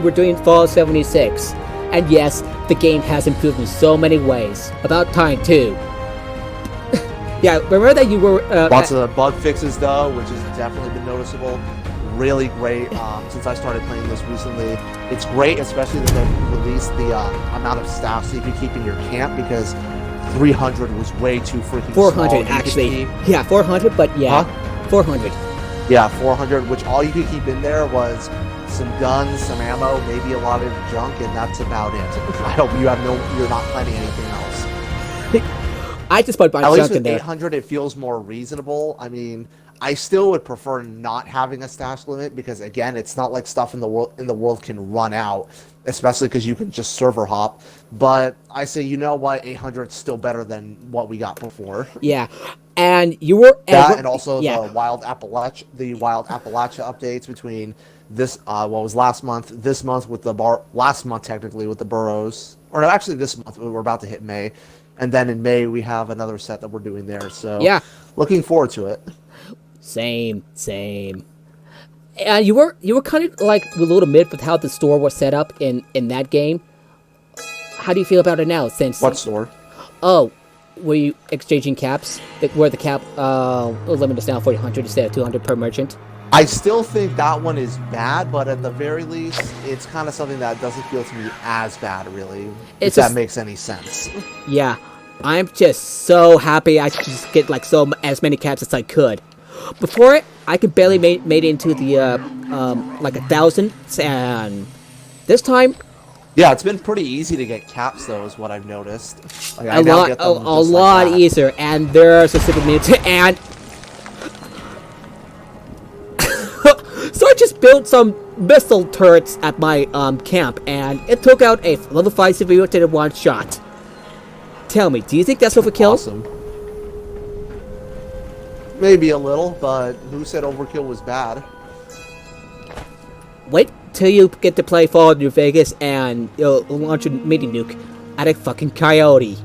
we're doing Fallout 76. And yes, the game has improved in so many ways. About time, too. Yeah, remember that you were... Lots of bug fixes, though, which has definitely been noticeable. Really great since I started playing this recently. It's great, especially that they released the amount of staff so you can keep in your camp, because 300 was way too freaking 400, small. actually. Yeah, 400, but yeah. Huh? 400. Yeah, 400, which all you could keep in there was some guns, some ammo, maybe a lot of junk, and that's about it. I hope you're not planning anything else. I just put my junk in there. At least with 800, it feels more reasonable. I mean, I still would prefer not having a stash limit because, again, it's not like stuff in the world can run out, especially because you can just server hop. But I say, you know what, 800 is still better than what we got before. Yeah, and you were that, and also the Wild Appalachia updates between this what was last month, this month with the last month technically with the burrows, or no, actually this month we're about to hit May, and then in May we have another set that we're doing there. So yeah, looking forward to it. Same. And you were kind of like a little mid with how the store was set up in that game. How do you feel about it now? Since what store? Oh, were you exchanging caps? Where the cap limit is now 400 instead of 200 per merchant? I still think that one is bad, but at the very least, it's kind of something that doesn't feel to me as bad, really. If that makes any sense. Yeah, I'm just so happy I could just get like as many caps as I could. Before it, I could barely made it into the like 1,000, and this time. Yeah, it's been pretty easy to get caps, though, is what I've noticed. Like, a lot easier, and there are specific minutes, and so I just built some missile turrets at my camp, and it took out a level 5 civilian in one shot. Tell me, do you think that's overkill? Awesome. Maybe a little, but who said overkill was bad? Wait till you get to play Fallout New Vegas and you'll launch a mini nuke at a fucking coyote.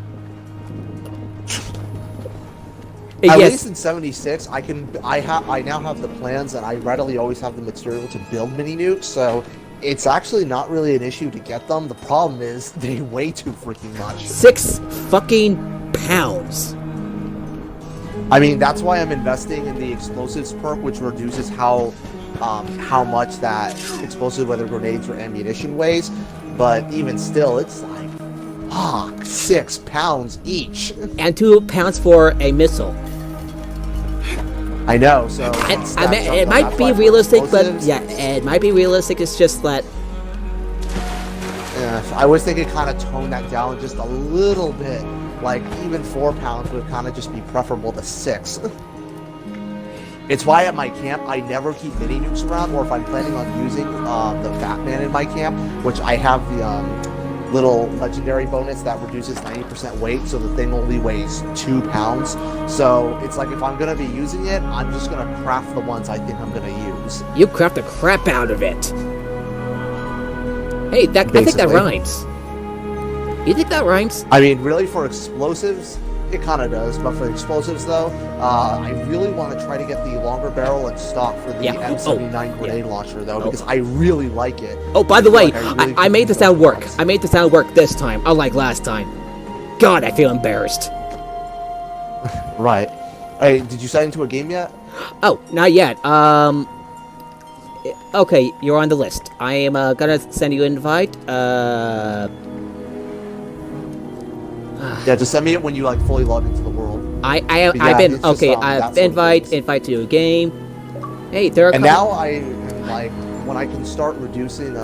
At least in 76, I now have the plans and I readily always have the material to build mini nukes, so it's actually not really an issue to get them. The problem is they weigh too freaking much. 6 fucking pounds. I mean, that's why I'm investing in the explosives perk, which reduces how much that explosive, whether grenades or ammunition, weighs. But even still, it's like, 6 pounds each. And 2 pounds for a missile. I know, so... it might be realistic, but yeah, it might be realistic, it's just that... I wish they could kind of tone that down just a little bit. Like, even 4 pounds would kind of just be preferable to 6. It's why at my camp, I never keep mini nukes around, or if I'm planning on using the Fat Man in my camp, which I have the little legendary bonus that reduces 90% weight, so the thing only weighs 2 pounds. So it's like, if I'm going to be using it, I'm just going to craft the ones I think I'm going to use. You craft the crap out of it. Hey, I think that rhymes. You think that rhymes? I mean, really, for explosives, it kind of does. But for explosives, though, I really want to try to get the longer barrel in stock for the M79 grenade launcher, though, because I really like it. Oh, by the way, I made the sound work. I made the sound work this time, unlike last time. God, I feel embarrassed. Right. Hey, did you sign into a game yet? Oh, not yet. Okay, you're on the list. I am gonna send you an invite. Yeah, just send me it when you like fully log into the world. I've been okay. I've invite to a game. Hey, there are. And now I am like, when I can start reducing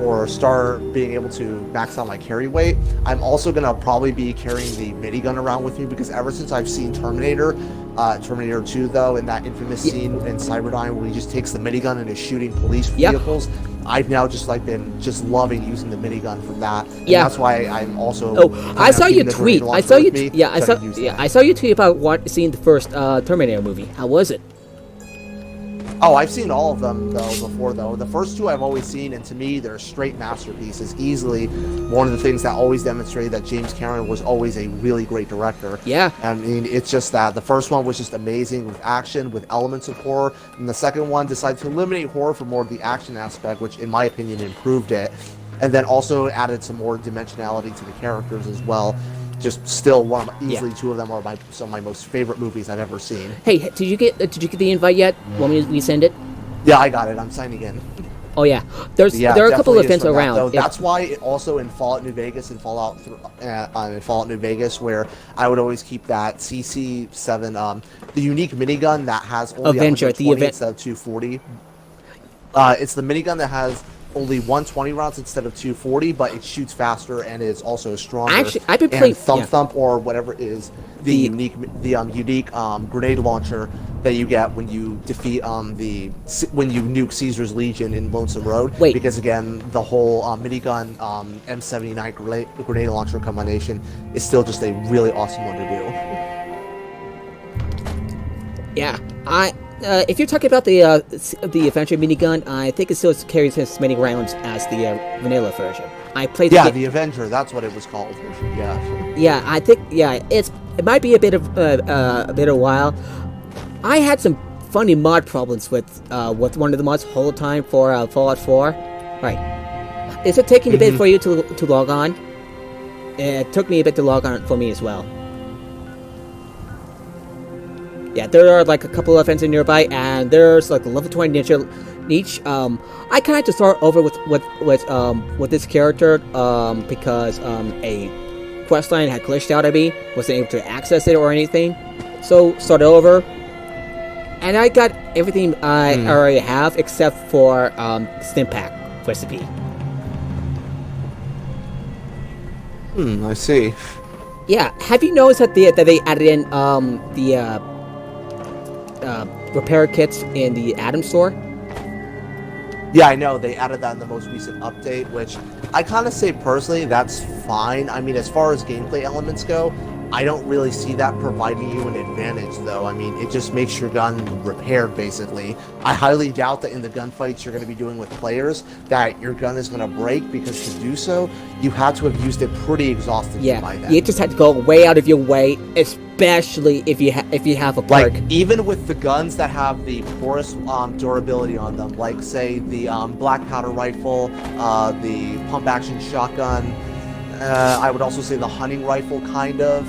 or start being able to max out my carry weight, I'm also gonna probably be carrying the minigun around with me, because ever since I've seen Terminator 2 though, in that infamous scene in Cyberdyne where he just takes the minigun and is shooting police vehicles, I've now just been loving using the minigun from that. And that's why I'm also. Oh, I saw you tweet. I saw you. I saw you tweet about seeing the first Terminator movie. How was it? Oh, I've seen all of them though before though. The first two I've always seen, and to me they're straight masterpieces. Easily one of the things that always demonstrated that James Cameron was always a really great director. Yeah. I mean, it's just that the first one was just amazing with action, with elements of horror, and the second one decided to eliminate horror for more of the action aspect, which in my opinion improved it, and then also added some more dimensionality to the characters as well. Just still easily two of them are some of my most favorite movies I've ever seen. Hey, did you get the invite yet? Want me to send it? Yeah, I got it. I'm signing in. Oh yeah, there are a couple of events around. That, that's why also in Fallout New Vegas and Fallout New Vegas, where I would always keep that CC7, the unique minigun that has only Avenger, 120 instead of 240. It's the minigun that has only 120 rounds instead of 240, but it shoots faster and is also stronger. Actually, I've been playing Thump or whatever is the unique grenade launcher that you get when you defeat when you nuke Caesar's Legion in Lonesome Road. Wait. Because again, the whole minigun M79 grenade launcher combination is still just a really awesome one to do. Yeah, if you're talking about the Avenger minigun, I think it still carries as many rounds as the vanilla version. I played. The Avenger. That's what it was called. Yeah. Yeah, I think it might be a bit of a while. I had some funny mod problems with one of the mods whole time for Fallout 4. Right. Is it taking a bit for you to log on? It took me a bit to log on for me as well. Yeah, there are like a couple of events in nearby, and there's like a level 20 niche. I kind of had to start over with this character because a questline had glitched out at me, wasn't able to access it or anything. So started over, and I got everything I already have except for Stimpack recipe. I see. Yeah, have you noticed that they added in the repair kits in the Atom store? Yeah, I know. They added that in the most recent update, which I kind of say personally, that's fine. I mean, as far as gameplay elements go, I don't really see that providing you an advantage, though. I mean, it just makes your gun repaired, basically. I highly doubt that in the gunfights you're going to be doing with players that your gun is going to break, because to do so, you had to have used it pretty exhaustively by then. You just had to go way out of your way, especially if you have a perk. Like, even with the guns that have the poorest durability on them, like, say, the black powder rifle, the pump-action shotgun, I would also say the hunting rifle, kind of.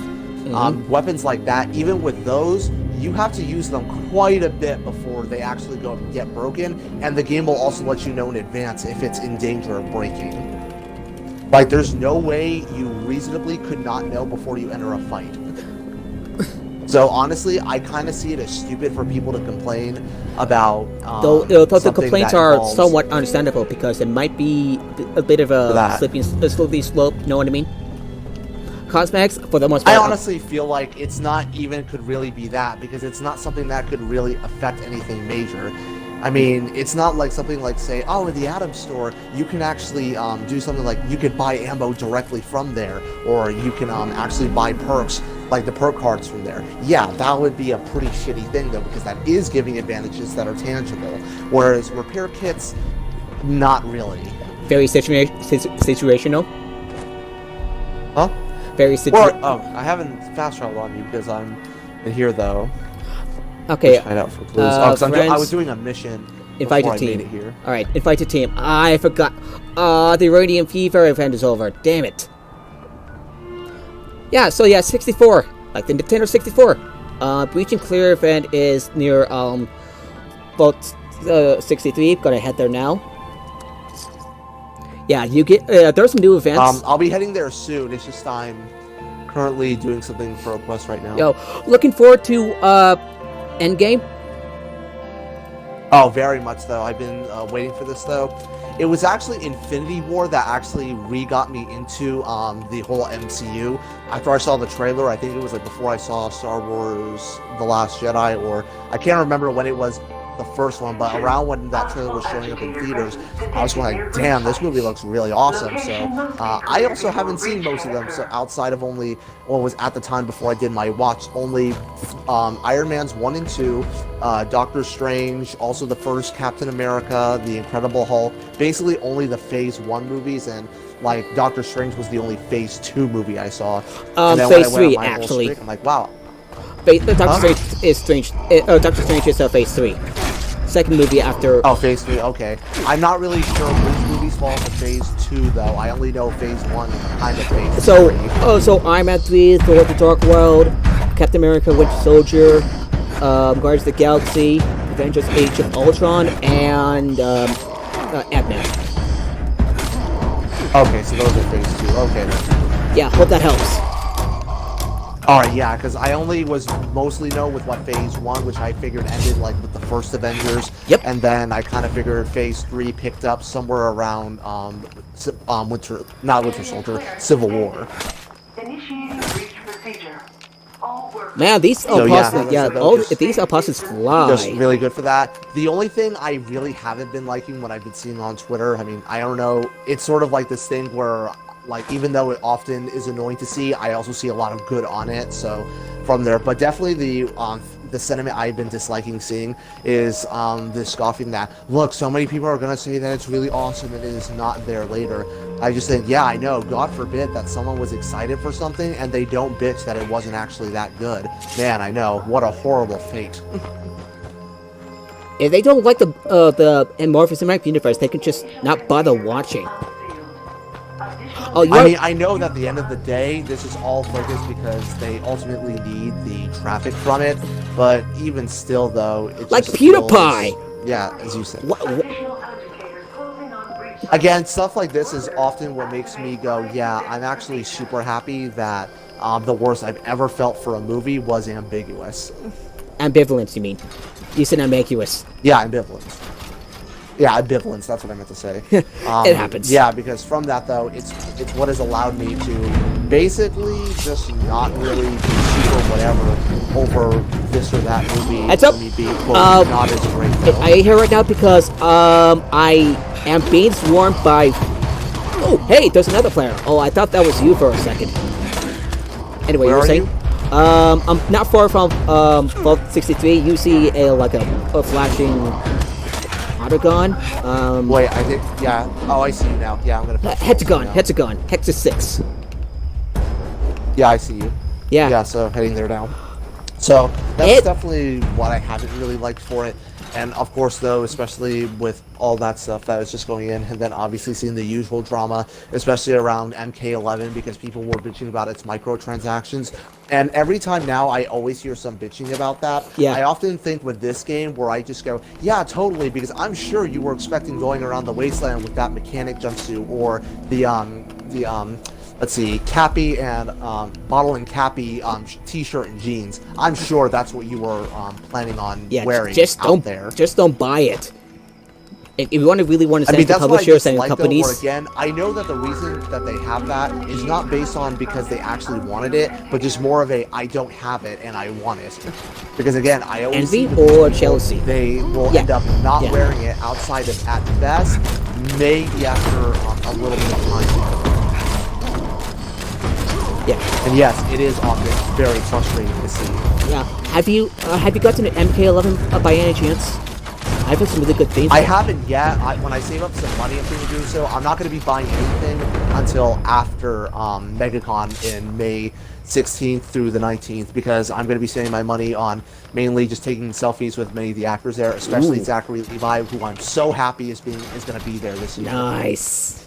Weapons like that, even with those, you have to use them quite a bit before they actually get broken, and the game will also let you know in advance if it's in danger of breaking. Like, there's no way you reasonably could not know before you enter a fight. So honestly, I kind of see it as stupid for people to complain about. Though the complaints are somewhat understandable, because it might be a bit of a slippery slope. Know what I mean? Cosmetics, for the most part. I honestly feel like it's not even could really be that, because it's not something that could really affect anything major. I mean, it's not like something like, say, oh, in the Atom store, you can actually do something like you could buy ammo directly from there, or you can actually buy perks, like the perk cards from there. Yeah, that would be a pretty shitty thing, though, because that is giving advantages that are tangible. Whereas repair kits, not really. Very situational? Huh? Very situational. I haven't fast traveled on you because I'm in here, though. Okay. Find out for clues. I was doing a mission. Invite a team. Here. All right, invite a team. I forgot. The Radiant Fever event is over. Damn it. Yeah. So yeah, 64. Like the Nintendo 64. Breach and Clear event is near Vault 63. Gonna head there now. Yeah, you get. There's some new events. I'll be heading there soon. It's just I'm currently doing something for a quest right now. Yo, looking forward to Endgame. Oh, very much though. I've been waiting for this though. It was actually Infinity War that actually got me into the whole MCU. After I saw the trailer, I think it was like before I saw Star Wars: The Last Jedi, or I can't remember when it was. the first one, but around when that trailer was showing up in theaters, I was going like, damn, this movie looks really awesome. So I also haven't seen most of them, so outside of only what was at the time before I did my watch, only Iron Man's 1 and 2, Doctor Strange, also the first Captain America, the Incredible Hulk, basically only the Phase 1 movies, and like Doctor Strange was the only Phase 2 movie I saw. Phase 3 actually. Streak, I'm like, wow. Doctor Strange is Doctor Strange is Phase 3. Second movie after. Oh, Phase 3. Okay, I'm not really sure which movies fall into Phase 2 though. I only know Phase 1 kind of Phase 3. So Iron Man 3, Thor: The Dark World, Captain America: Winter Soldier, Guardians of the Galaxy, Avengers: Age of Ultron, and Ant-Man. Okay, so those are Phase 2. Okay then. Yeah, hope that helps. Alright, yeah, because I only was mostly know with what Phase 1, which I figured ended like with the first Avengers. Yep. And then I kind of figured Phase 3 picked up somewhere around Winter Soldier, Civil War. Initiating breach procedure. All work. Man, these these apostles fly. Just really good for that. The only thing I really haven't been liking what I've been seeing on Twitter, I mean, I don't know, it's sort of like this thing where, like, even though it often is annoying to see, I also see a lot of good on it, so from there. But definitely the sentiment I've been disliking seeing is the scoffing that, look, so many people are going to say that it's really awesome and it is not there later. I just think, yeah, I know, God forbid that someone was excited for something and they don't bitch that it wasn't actually that good. Man, I know, what a horrible fate. If they don't like the Marvel Cinematic Universe, they can just not bother watching. I mean, I know that at the end of the day, this is all focused because they ultimately need the traffic from it, but even still, though, it like just PewDiePie! Yeah, as you said. What? Again, stuff like this is often what makes me go, yeah, I'm actually super happy that the worst I've ever felt for a movie was ambiguous. Ambivalence, you mean? You said ambiguous. Yeah, ambivalence. Yeah, ambivalence, that's what I meant to say. It happens. Yeah, because from that, though, it's what has allowed me to basically just not really be super whatever over this or that movie. Heads up! Me being, quote, not as great, though. I hear right now because I am being swarmed by. Oh, hey, there's another player. Oh, I thought that was you for a second. Anyway, you were saying? I'm not far from Vault 63. You see a flashing Autogon. Wait, I think, yeah. Oh, I see you now. Yeah, I'm gonna. Hexagon. Hexus 6. Yeah, I see you. Yeah. Yeah, so heading there now. So that's definitely what I haven't really liked for it. And of course, though, especially with all that stuff that was just going in, and then obviously seeing the usual drama, especially around MK11, because people were bitching about its microtransactions. And every time now, I always hear some bitching about that. Yeah. I often think with this game, where I just go, yeah, totally, because I'm sure you were expecting going around the wasteland with that mechanic jumpsuit, or let's see, Cappy and Bottle and Cappy t-shirt and jeans. I'm sure that's what you were planning on wearing out there. Just don't buy it. If you really want to send to publishers and companies. Though, again, I know that the reason that they have that is not based on because they actually wanted it, but just more of a I don't have it and I want it. Because again, I always envy or jealousy. They will end up not wearing it outside of at best, maybe after a little bit of time. Yeah. And yes, it is often very frustrating to see. Yeah. Have you gotten an MK11 by any chance? I've heard some really good things. I haven't yet. When I save up some money, I'm going to do so. I'm not going to be buying anything until after MegaCon in May 16th through the 19th, because I'm going to be saving my money on mainly just taking selfies with many of the actors there, especially Zachary Levi, who I'm so happy is going to be there this year. Nice.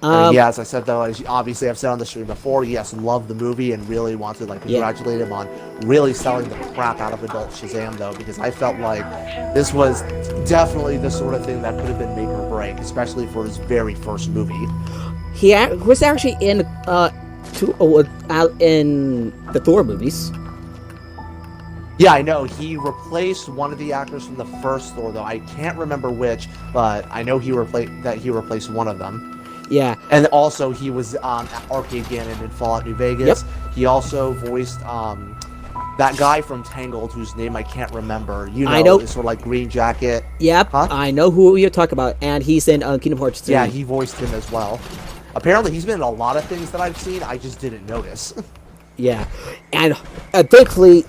Yeah, as I said though, as obviously I've said on the stream before, yes, love the movie and really want to congratulate him on really selling the crap out of Adult Shazam though, because I felt like this was definitely the sort of thing that could have been make or break, especially for his very first movie. He was actually in the Thor movies. Yeah, I know. He replaced one of the actors from the first Thor though. I can't remember which, but I know he replaced one of them. Yeah. And also, he was Arcade Gannon in Fallout New Vegas. Yep. He also voiced that guy from Tangled, whose name I can't remember. You know, I know. Sort of like green jacket. Yep, Huh? I know who you're talking about, and he's in Kingdom Hearts 3. Yeah, he voiced him as well. Apparently, he's been in a lot of things that I've seen. I just didn't notice. Yeah, and thankfully,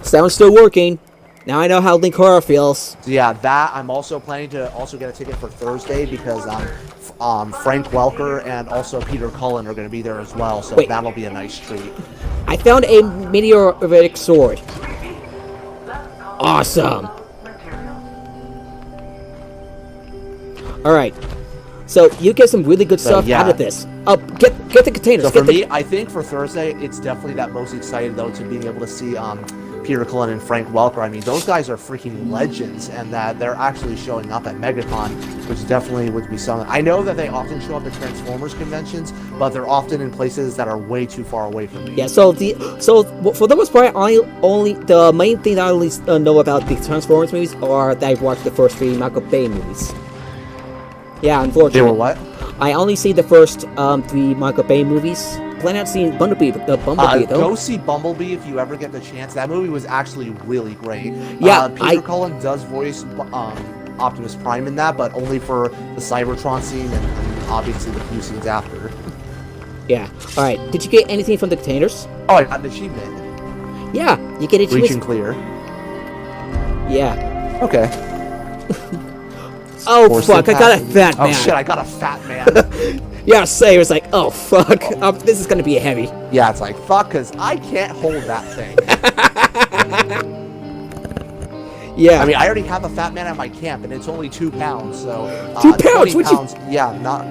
sound's still working. Now I know how Link Horror feels. So yeah, that I'm also planning to also get a ticket for Thursday because Frank Welker and also Peter Cullen are going to be there as well. So Wait. that'll be a nice treat. I found a meteoritic sword. Awesome. Alright. So you get some really good stuff yeah. out of this. Get the containers. So for me, I think for Thursday, it's definitely that most excited though to being able to see Peter Cullen and Frank Welker. I mean, those guys are freaking legends, and that they're actually showing up at MegaCon, which definitely would be something. I know that they often show up at Transformers conventions, but they're often in places that are way too far away from me. Yeah, so for the most part, only the main thing that I only know about the Transformers movies are that I've watched the first 3 Michael Bay movies. Yeah, unfortunately. They were what? I only see the first 3 Michael Bay movies. Plan on seeing Bumblebee though. Go see Bumblebee if you ever get the chance. That movie was actually really great. Yeah, Peter Cullen does voice Optimus Prime in that, but only for the Cybertron scene and obviously the few scenes after. Yeah. All right. Did you get anything from the containers? Oh, I got an achievement. Yeah, you get achievements. Reaching clear. Yeah. Okay. Oh fuck! I got a fat man. Oh shit! I got a fat man. Yeah, say it was like, oh fuck, this is gonna be heavy. Yeah, it's like fuck, cause I can't hold that thing. Yeah. I mean, I already have a fat man at my camp, and it's only 2 pounds. So 2 pounds? 20 pounds. Yeah, not.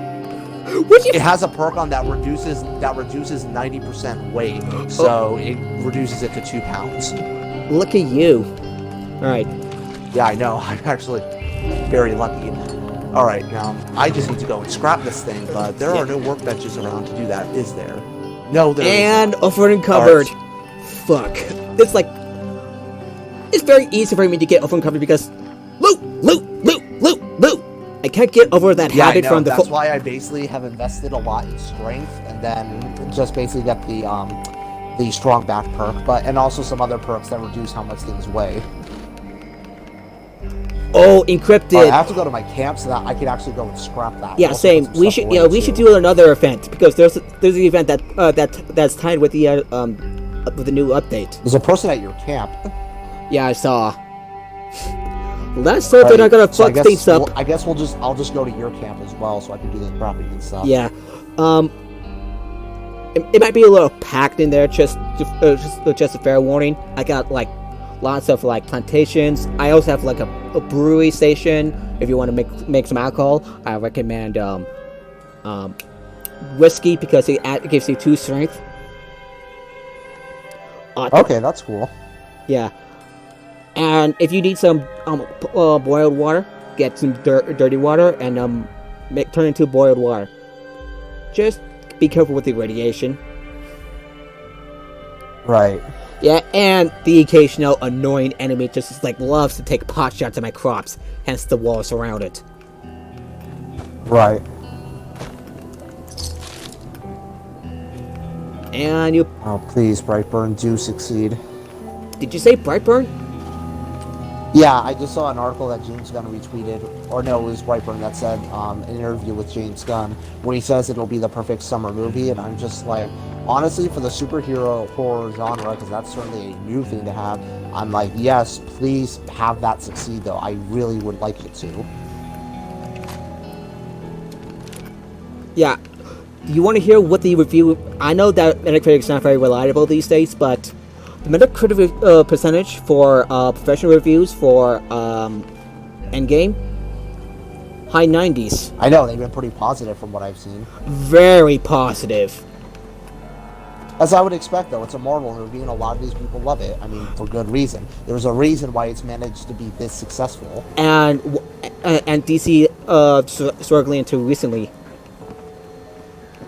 It has a perk on that reduces 90% weight, so it reduces it to 2 pounds. Look at you. All right. Yeah, I know. I'm actually very lucky. All right, now I just need to go and scrap this thing, but there are no workbenches around to do that, is there? No, there and isn't. open cupboard. Fuck. It's like it's very easy for me to get open cupboard because loot. I can't get over that Yeah, habit I know. from the. That's why I basically have invested a lot in strength, and then just basically get the strong back perk, and also some other perks that reduce how much things weigh. Oh, encrypted. I have to go to my camp so that I can actually go and scrap that. Yeah, same. We should do another event because there's an event that's tied with the new update. There's a person at your camp. Yeah, I saw. Let's hope they're not gonna fuck things up. I guess I'll just go to your camp as well so I can do the scrapping and stuff. Yeah. It might be a little packed in there. Just a fair warning. I got like lots of like plantations. I also have like a brewery station. If you want to make some alcohol, I recommend whiskey because it gives you 2 strength. Okay, that's cool. Yeah, and if you need some boiled water, get some dirty water and turn into boiled water. Just be careful with the radiation. Right. Yeah, and the occasional annoying enemy just like loves to take pot shots at my crops, hence the walls around it. Right. And you... Oh, please, Brightburn, do succeed. Did you say Brightburn? Yeah, I just saw an article that James Gunn retweeted, or no, it was Brightburn that said an interview with James Gunn when he says it'll be the perfect summer movie, and I'm just like, honestly, for the superhero horror genre, because that's certainly a new thing to have, I'm like, yes, please have that succeed, though. I really would like it to. Yeah. You want to hear what the review... I know that Metacritic's not very reliable these days, but the Metacritic percentage for professional reviews for Endgame, high 90s. I know, they've been pretty positive from what I've seen. Very positive. As I would expect, though, it's a Marvel movie, and a lot of these people love it. I mean, for good reason. There's a reason why it's managed to be this successful. And DC struggling into recently.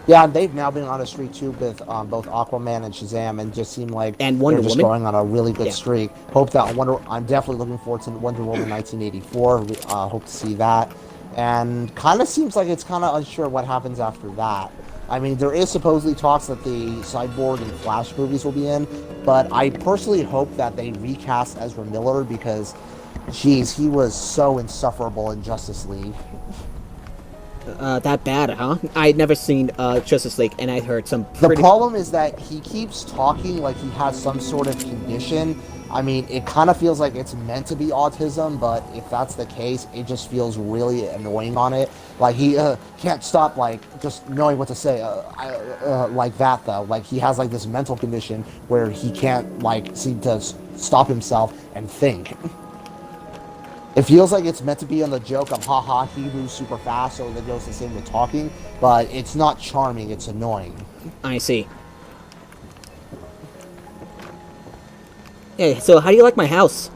Yeah, and they've now been on a streak too with both Aquaman and Shazam, and just seem like and Wonder they're just Woman. going on a really good streak. Hope that I'm definitely looking forward to Wonder Woman 1984. Hope to see that, and kind of seems like it's kind of unsure what happens after that. I mean, there is supposedly talks that the Cyborg and Flash movies will be in, but I personally hope that they recast Ezra Miller because, geez, he was so insufferable in Justice League. That bad, huh? I'd never seen Justice League, and I heard some The pretty... problem is that he keeps talking like he has some sort of condition. I mean, it kind of feels like it's meant to be autism, but if that's the case, it just feels really annoying on it. Like, he can't stop, like, just knowing what to say like that, though. Like, he has, like, this mental condition where he can't, like, seem to stop himself and think. It feels like it's meant to be on the joke of, haha, he moves super fast, so that goes the same with talking, but it's not charming, it's annoying. I see. Hey, so how do you like my house?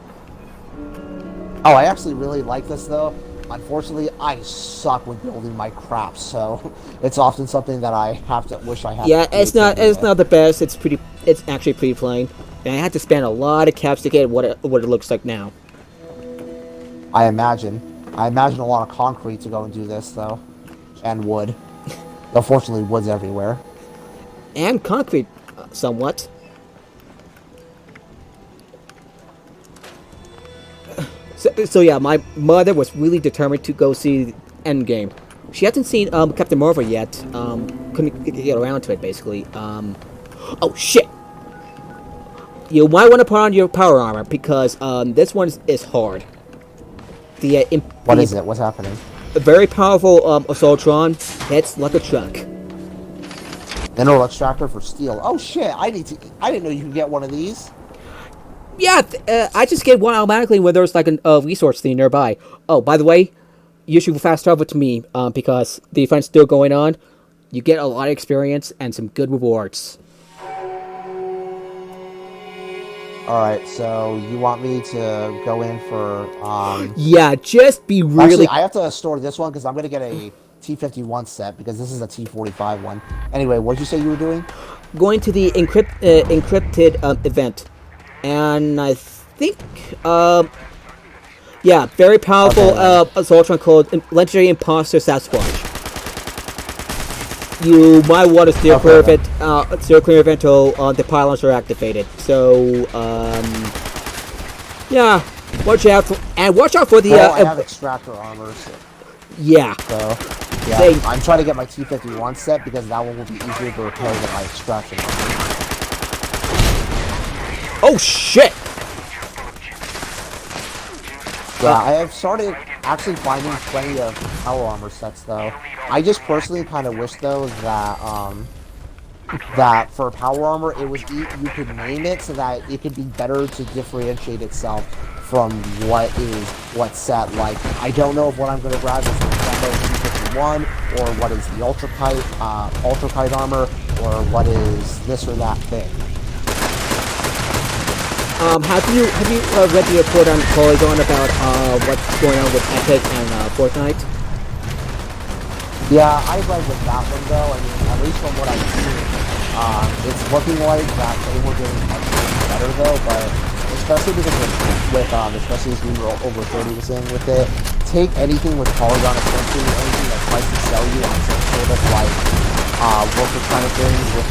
Oh, I actually really like this, though. Unfortunately, I suck with building my crap, so it's often something that I have to wish I had. Yeah, it's not the best. It's actually pretty plain. And I had to spend a lot of caps to get what it looks like now. I imagine a lot of concrete to go and do this, though, and wood. Unfortunately, wood's everywhere. And concrete, somewhat. So yeah, my mother was really determined to go see Endgame. She hasn't seen Captain Marvel yet. Couldn't get around to it, basically. Oh shit! You might want to put on your power armor because this one is hard. What is it? What's happening? A very powerful Assaultron hits like a truck. Mineral extractor for steel. Oh shit! I didn't know you could get one of these. Yeah, I just get one automatically when there's like a resource thing nearby. Oh, by the way, you should fast travel to me because the event's still going on. You get a lot of experience and some good rewards. Alright, so you want me to go in for... Yeah, just be really... Actually, I have to store this one because I'm going to get a T-51 set because this is a T-45 one. Anyway, what did you say you were doing? Going to the encrypted event. And I think, yeah, very powerful Assaultron called Legendary Imposter Sasquatch. You might want to steer clear of it, until the pylons are activated. So, yeah, watch out for the. Well, I have extractor armor. So. Yeah. So, yeah, I'm trying to get my T-51 set because that one will be easier to repair than my extraction armor. Oh shit! Yeah, I have started actually finding plenty of power armor sets, though. I just personally kind of wish, though, that that for power armor, it was you could name it so that it could be better to differentiate itself from what's set. Like, I don't know if what I'm going to grab is the T-51, or what is the ultra kite armor, or what is this or that thing. Have you read the report on Polygon about what's going on with Epic and Fortnite? Yeah, I read with that one though. I mean, at least from what I've seen, it's looking like that they were doing much better though. But especially because especially as we were over 30 was saying with it, take anything with Polygon, especially anything that tries to sell you on some sort of like worker kind of thing with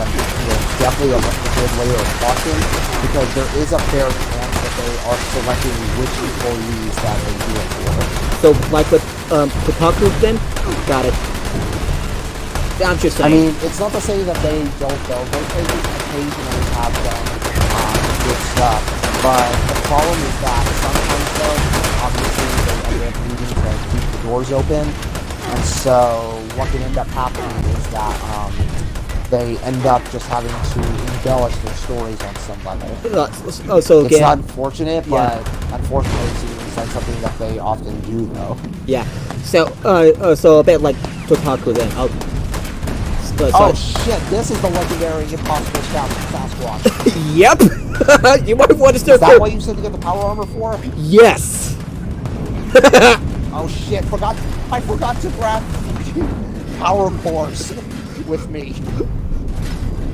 definitely a good layer of caution, because there is a fair chance that they are selecting which employees that they do it for. So, like with Kotaku then? Got it. I'm just saying. I mean, it's not to say that they don't go. They occasionally have done good stuff, but the problem is that sometimes though, obviously they end up needing to keep the doors open. And so what can end up happening is that they end up just having to embellish their stories on some level. So again, it's not unfortunate, but unfortunately it's like something that they often do, though. Yeah. So a bit like Kotaku then. Oh shit! This is the legendary impossible Sasquatch. Yep. You might want to start. Is that what you said to get the power armor for? Yes. Oh shit! I forgot to grab power cores with me.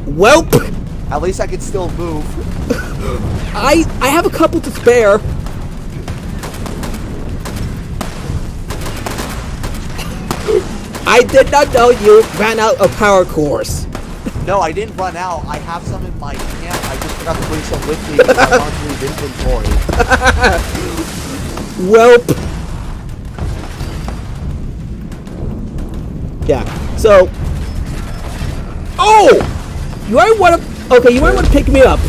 Welp. At least I can still move. I have a couple to spare. I did not know you ran out of power cores. No, I didn't run out. I have some in my camp. I just forgot to bring some with me because I want to leave inventory. Welp. Yeah. So. Oh! You might want to. Okay, you might want to pick me up.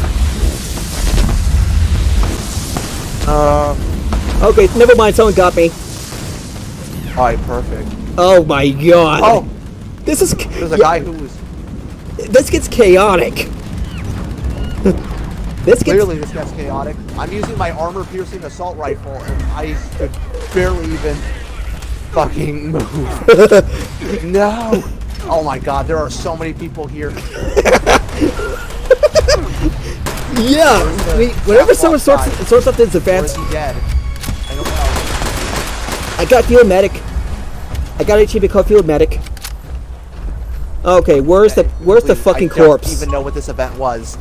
Okay, never mind. Someone got me. Alright, perfect. Oh my god. Oh! This is. There's a guy who was... This gets chaotic. Clearly this gets chaotic. I'm using my armor-piercing assault rifle, and I could barely even fucking move. No! Oh my god, there are so many people here. Yeah, I mean, whenever someone sorts up this event, Or is he dead? I don't know. I got field medic. I got an achievement called field medic. Okay, where's the fucking corpse? I don't even know what this event was.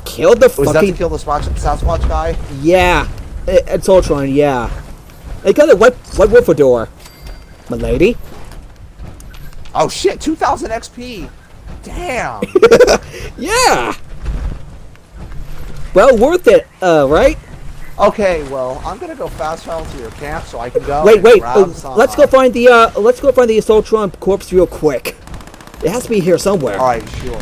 Killed the Was that fucking. to kill the Sasquatch guy? Yeah, it's Ultron. Yeah, I got a white wolf door, my lady. Oh shit! 2,000 XP. Damn. Yeah. Well, worth it, right? Okay, well, I'm gonna go fast travel to your camp so I can go. Wait, and wait. grab some, Let's go find the Ultron corpse real quick. It has to be here somewhere. All right, sure.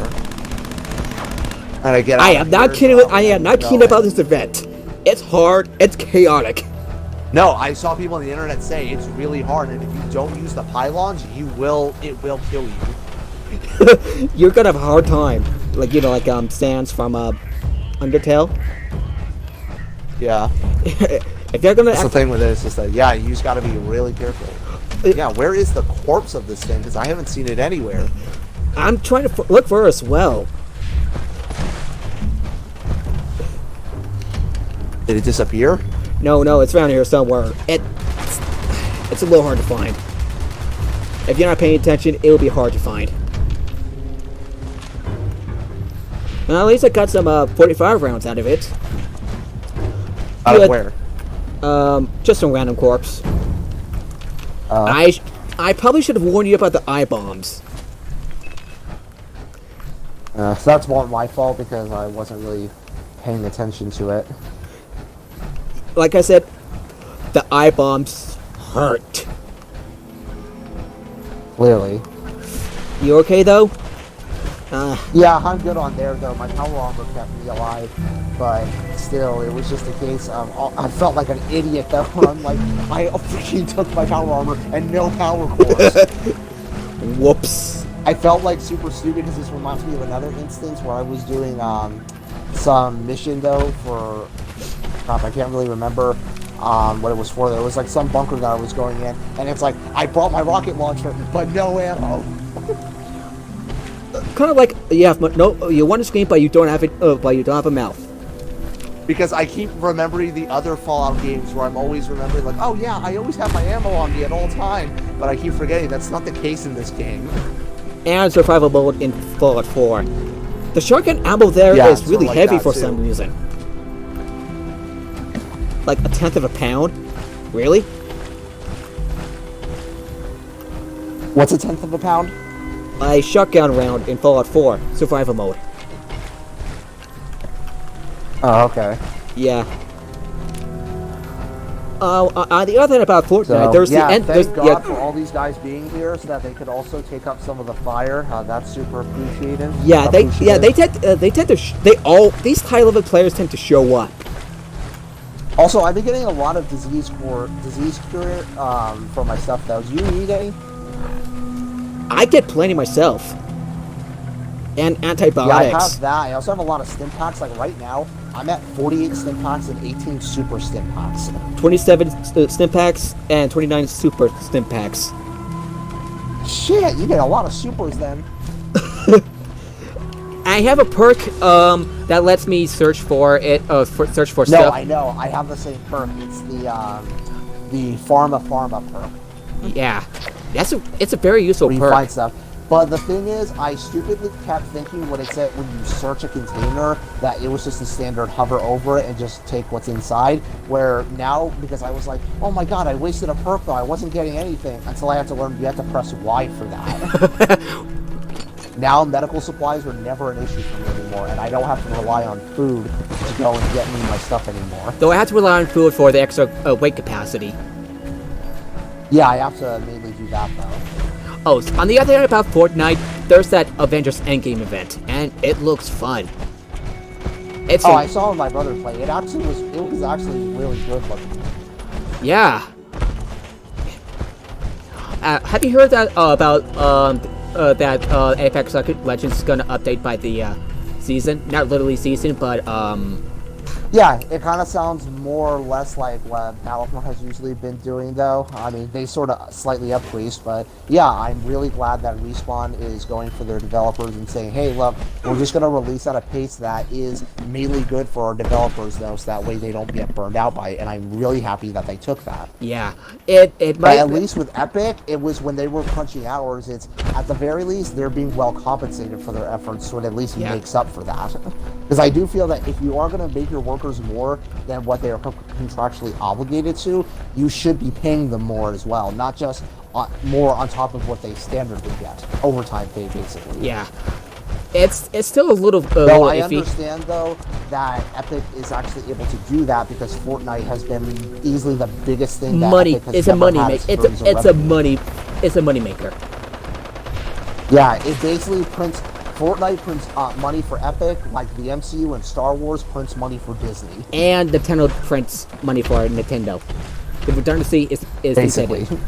And I get. I am not kidding. I am not kidding about this event. It's hard. It's chaotic. No, I saw people on the internet say it's really hard, and if you don't use the pylons, it will kill you. You're gonna have a hard time. Like Sans from Undertale. Yeah. If they're gonna That's the thing with it is just that, yeah, you just gotta be really careful. Yeah, where is the corpse of this thing? Because I haven't seen it anywhere. I'm trying to look for her as well. Did it disappear? No, it's around here somewhere. It's a little hard to find. If you're not paying attention, it will be hard to find. Well, at least I got some 45 rounds out of it. Out of where? Just some random corpse. I probably should have warned you about the eye bombs. So that's more my fault because I wasn't really paying attention to it. Like I said, the eye bombs hurt. Clearly. You okay though? Yeah, I'm good on there though. My power armor kept me alive, but still, it was just a case of I felt like an idiot though. I'm like, I freaking took my power armor and no power cores. Whoops. I felt like super stupid because this reminds me of another instance where I was doing some mission though for crap, I can't really remember what it was for. There was like some bunker that I was going in, and it's like I brought my rocket launcher but no ammo. Kind of like you want to scream but you don't have it. But you don't have a mouth. Because I keep remembering the other Fallout games where I'm always remembering like, oh yeah, I always have my ammo on me at all time, but I keep forgetting that's not the case in this game. And survival mode in Fallout 4. The shotgun ammo there is really like heavy that, for too. some reason. Like 1/10 of a pound? Really? What's 1/10 of a pound? A shotgun round in Fallout 4 survival mode. Oh, okay. Yeah. On the other hand about Fortnite, So, there's yeah, the end. thank God Yeah, for all these guys being here so that they could also take up some of the fire. That's super appreciated. These high level players tend to show up. Also, I've been getting a lot of disease cure for my stuff though. Do you need any? I get plenty myself. And antibiotics. Yeah, I have that. I also have a lot of stim packs. Like right now, I'm at 48 stim packs and 18 super stim packs. 27 stim packs and 29 super stim packs. Shit, you get a lot of supers then. I have a perk that lets me search for it. Search for No, stuff. I know. I have the same perk. It's the pharma perk. Yeah, it's a very useful Where you perk. find stuff. But the thing is, I stupidly kept thinking when it said when you search a container that it was just a standard hover over it and just take what's inside. Where now, because I was like, oh my god, I wasted a perk though, I wasn't getting anything. Until I had to learn you have to press Y for that. Now medical supplies are never an issue for me anymore, and I don't have to rely on food to go and get me my stuff anymore. Though I have to rely on food for the extra weight capacity. Yeah, I have to mainly do that though. Oh, so on the other hand about Fortnite, there's that Avengers Endgame event, and it looks fun. It's I saw my brother play. It was actually really good looking. Yeah. Have you heard that about that Apex Legends is gonna update by the season? Not literally season, but Yeah, it kind of sounds more or less like what Battlefront has usually been doing, though. I mean, they sort of slightly up-policed, but yeah, I'm really glad that Respawn is going for their developers and saying, hey, look, we're just going to release at a pace that is mainly good for our developers, though, so that way they don't get burned out by it, and I'm really happy that they took that. yeah, it But might. at least with Epic, it was when they were crunching hours, it's, at the very least, they're being well compensated for their efforts, so it at least makes up for that. Because I do feel that if you are going to make your workers more than what they are contractually obligated to, you should be paying them more as well, not just more on top of what they standardly get. Overtime pay, basically. Yeah, it's still a little. Though I iffy. understand though that Epic is actually able to do that because Fortnite has been easily the biggest thing that Money Epic has is a ever money had maker. in terms of It's a money maker. Yeah, it basically prints. Fortnite prints money for Epic, like the MCU and Star Wars prints money for Disney. And Nintendo prints money for Nintendo. The redundancy is Basically. intended.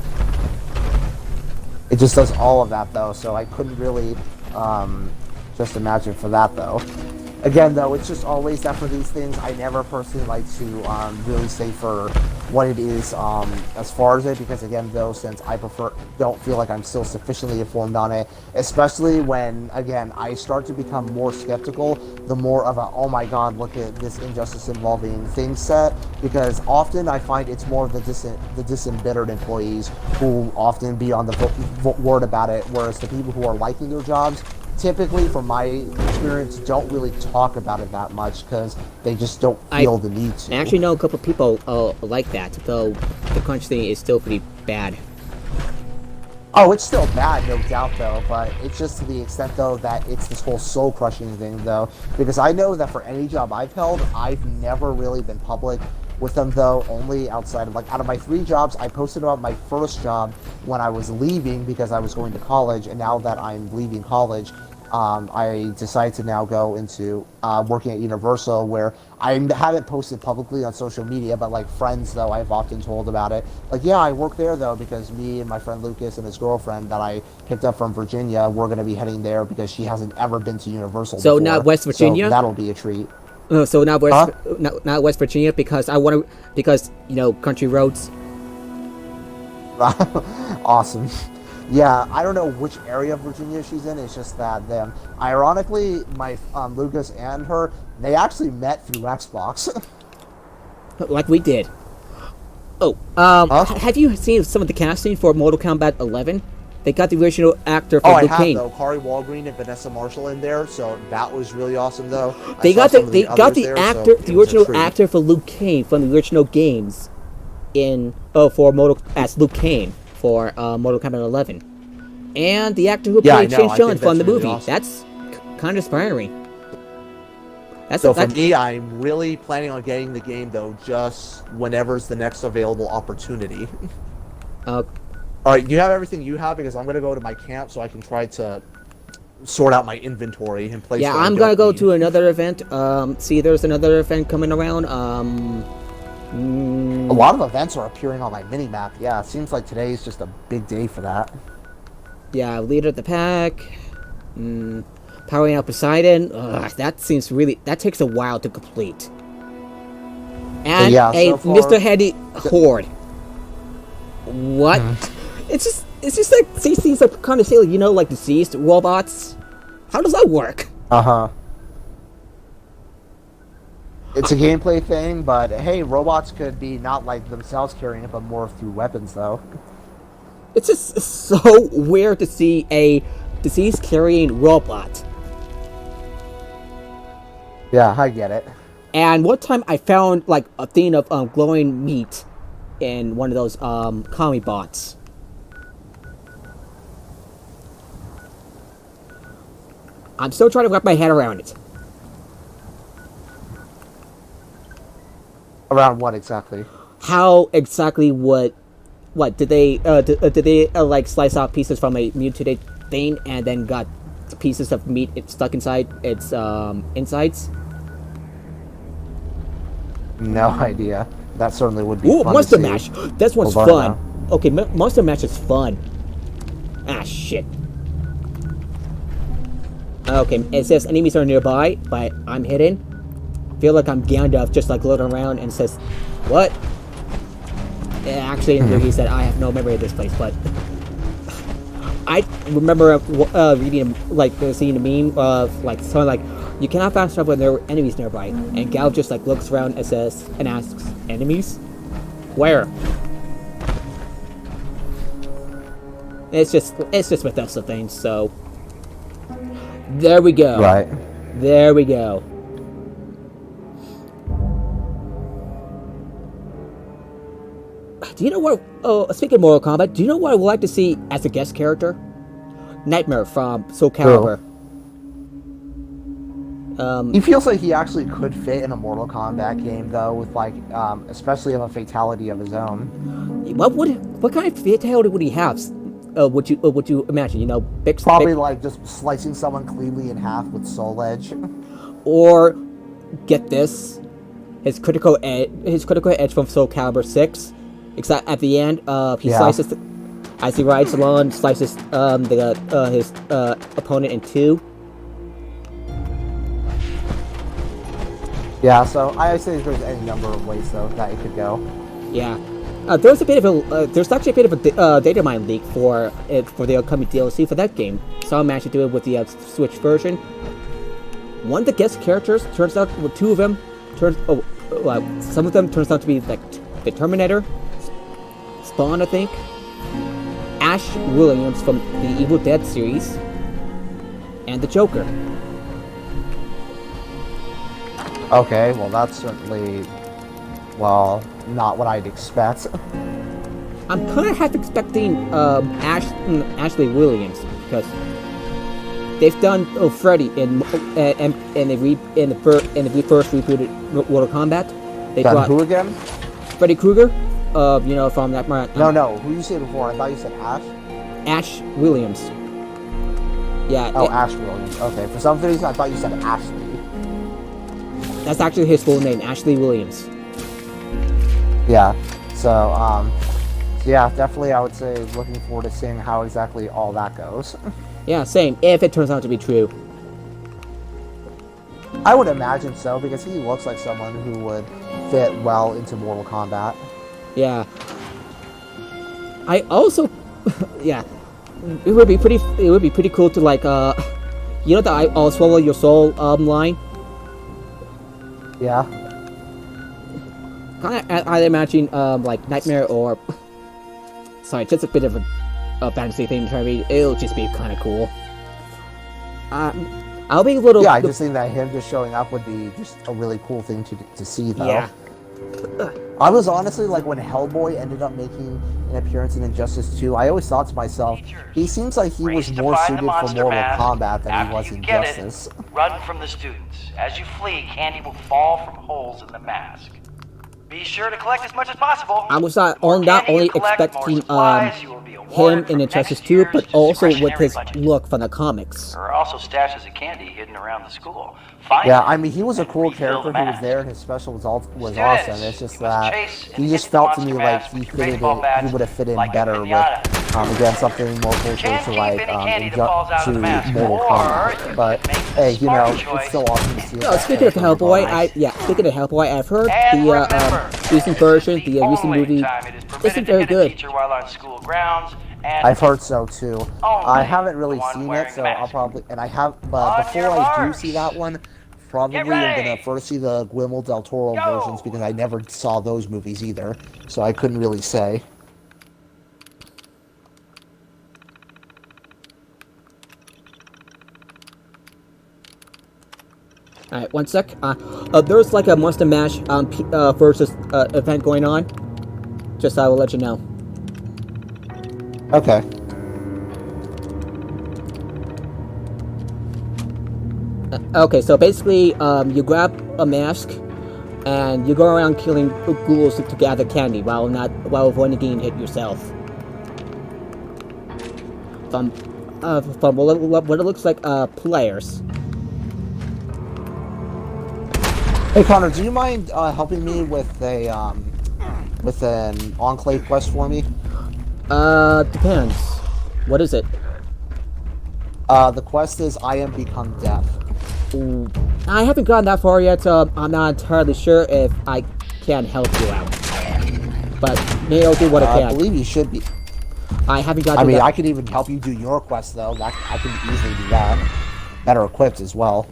It just does all of that, though, so I couldn't really just imagine for that, though. Again, though, it's just always that for these things, I never personally like to really say for what it is as far as it, because again, though, since I don't feel like I'm still sufficiently informed on it, especially when, again, I start to become more skeptical, the more of a, oh my god, look at this injustice involving things set, because often I find it's more of the disembittered employees who often be on the word about it, whereas the people who are liking their jobs, typically, from my experience, don't really talk about it that much because they just don't feel the need to. I actually know a couple of people like that, though the crunch thing is still pretty bad. Oh, it's still bad, no doubt, though, but it's just to the extent, though, that it's this whole soul-crushing thing, though, because I know that for any job I've held, I've never really been public with them, though, only outside of, like, out of my 3 jobs, I posted about my first job when I was leaving because I was going to college, and now that I'm leaving college, I decided to now go into working at Universal, where I haven't posted publicly on social media, but like friends, though, I've often told about it. Like, yeah, I work there, though, because me and my friend Lucas and his girlfriend that I picked up from Virginia, we're going to be heading there because she hasn't ever been to Universal So before. not West Virginia? So that'll be a treat. So not West Virginia because you know, country roads. Awesome. Yeah, I don't know which area of Virginia she's in. It's just that them. Ironically, my Lucas and her, they actually met through Xbox. Like we did. Oh, have you seen some of the casting for Mortal Kombat 11? They got the original actor for Liu Kang. Though. Kari Walgreen and Vanessa Marshall in there, so that was really awesome, though. They got the original for Liu Kang from the original games as Liu Kang for Mortal Kombat 11, and the actor who played Shang Tsung from the movie. Awesome. That's kind of inspiring. For me, I'm really planning on getting the game, though, just whenever's the next available opportunity. Alright, you have everything you have, because I'm going to go to my camp so I can try to sort out my inventory and place. Yeah, I'm going to go to another event. See, there's another event coming around. A lot of events are appearing on my mini-map. Yeah, it seems like today is just a big day for that. Yeah, Leader of the Pack. Powering out Poseidon. That takes a while to complete. And Mr. Heady Horde. What? It's just like these are kind of silly, you know, like the seized robots. How does that work? It's a gameplay thing, but hey, robots could be not like themselves carrying it, but more through weapons, though. It's just so weird to see a disease-carrying robot. Yeah, I get it. And one time I found like a thing of glowing meat in one of those commie bots. I'm still trying to wrap my head around it. Around what exactly? How exactly what did they like slice out pieces from a mutated thing and then got pieces of meat stuck inside its insides? No idea. That certainly would be Ooh, fun Monster to see. Mash! This one's Hold on fun. Okay, Monster Mash is fun. Ah, shit. Okay, it says enemies are nearby, but I'm hidden. Feel like I'm Gandalf, just like looking around, and says, "What?" Actually, he said, "I have no memory of this place," but I remember reading, like, seeing a meme of like something like, "You cannot fast travel when there are enemies nearby," and Gal just like looks around and says, and asks, "Enemies? Where?" It's just Bethesda things, so there we go. Right. There we go. Do you know what? Oh, speaking of Mortal Kombat, do you know what I would like to see as a guest character? Nightmare from Soul Calibur. He feels like he actually could fit in a Mortal Kombat game, though, with like, especially of a fatality of his own. What kind of fatality would he have? Would you imagine? You know, Probably like just slicing someone cleanly in half with Soul Edge. Or get this, his critical edge from Soul Calibur 6. Except at the end, he slices as he rides along, slices his opponent in two. Yeah, so I say there's any number of ways though that it could go. Yeah, there's actually a bit of a data mine leak for the upcoming DLC for that game. So I managed to do it with the Switch version. One of the guest characters turns out, well, two of them some of them turns out to be like the Terminator, Spawn, I think, Ash Williams from the Evil Dead series, and the Joker. Okay, well that's certainly, well, not what I'd expect. I'm kind of half expecting Ashley Williams because they've done Freddy in the first rebooted Mortal Kombat. They brought who again? Freddy Krueger, you know, from that. No. Who you said before? I thought you said Ash. Ash Williams. Yeah. Oh, Ash Williams. Okay, for some reason I thought you said Ashley. That's actually his full name, Ashley Williams. Yeah. So, yeah, definitely I would say looking forward to seeing how exactly all that goes. Yeah, same. If it turns out to be true. I would imagine so, because he looks like someone who would fit well into Mortal Kombat. Yeah. I also, yeah, it would be pretty cool to like, you know that I'll swallow your soul line. Yeah. Kind of, I imagine like Nightmare or, sorry, just a bit of a fantasy thing to me. It'll just be kind of cool. I'll be a little. Yeah, I just think that him just showing up would be just a really cool thing to see, though. Yeah. I was honestly like, when Hellboy ended up making an appearance in Injustice 2, I always thought to myself, he seems like he was more suited for Mortal Kombat than he was in Injustice. Run from the students. As you flee, candy will fall from holes in the mask. Be sure to collect as much as possible. I was not only expecting him in Injustice 2, but also with his look from the comics. There are also stashes of candy hidden around the school. Yeah, I mean, he was a cool character who was there, and his special result was awesome. It's just that he just felt to me like he would have fit in better with, again, something more closer to like to Mortal Kombat. But hey, you know, it's still awesome to see. Oh, speaking of Hellboy, I've heard the recent version, the recent movie, isn't very good. I've heard so too. I haven't really seen it, so I'll probably, but before I do see that one, probably I'm gonna first see the Guillermo del Toro versions, because I never saw those movies either, so I couldn't really say. Alright, one sec. There's like a Monster Mash versus event going on. Just I will let you know. Okay. Okay, so basically, you grab a mask, and you go around killing ghouls to gather candy while avoiding getting hit yourself. From what it looks like, players. Hey Connor, do you mind helping me with with an enclave quest for me? Depends. What is it? The quest is I am become death. Ooh. I haven't gotten that far yet, so I'm not entirely sure if I can help you out. But maybe I'll do what I can. I believe you should be. I haven't gotten. I mean, I can even help you do your quest though. I can easily do that. Better equipped as well.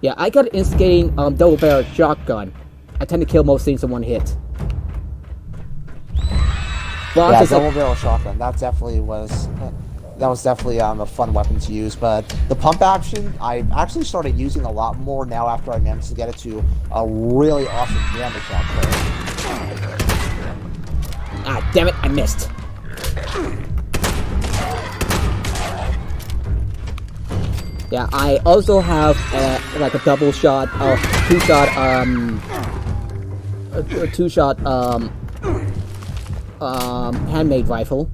Yeah, I got an instigating double barrel shotgun. I tend to kill most things in one hit. Well, yeah, double barrel shotgun. That was definitely a fun weapon to use. But the pump action, I've actually started using a lot more now after I managed to get it to a really awesome damage output. Ah, damn it! I missed. Yeah, I also have like a double shot, two shot handmade rifle.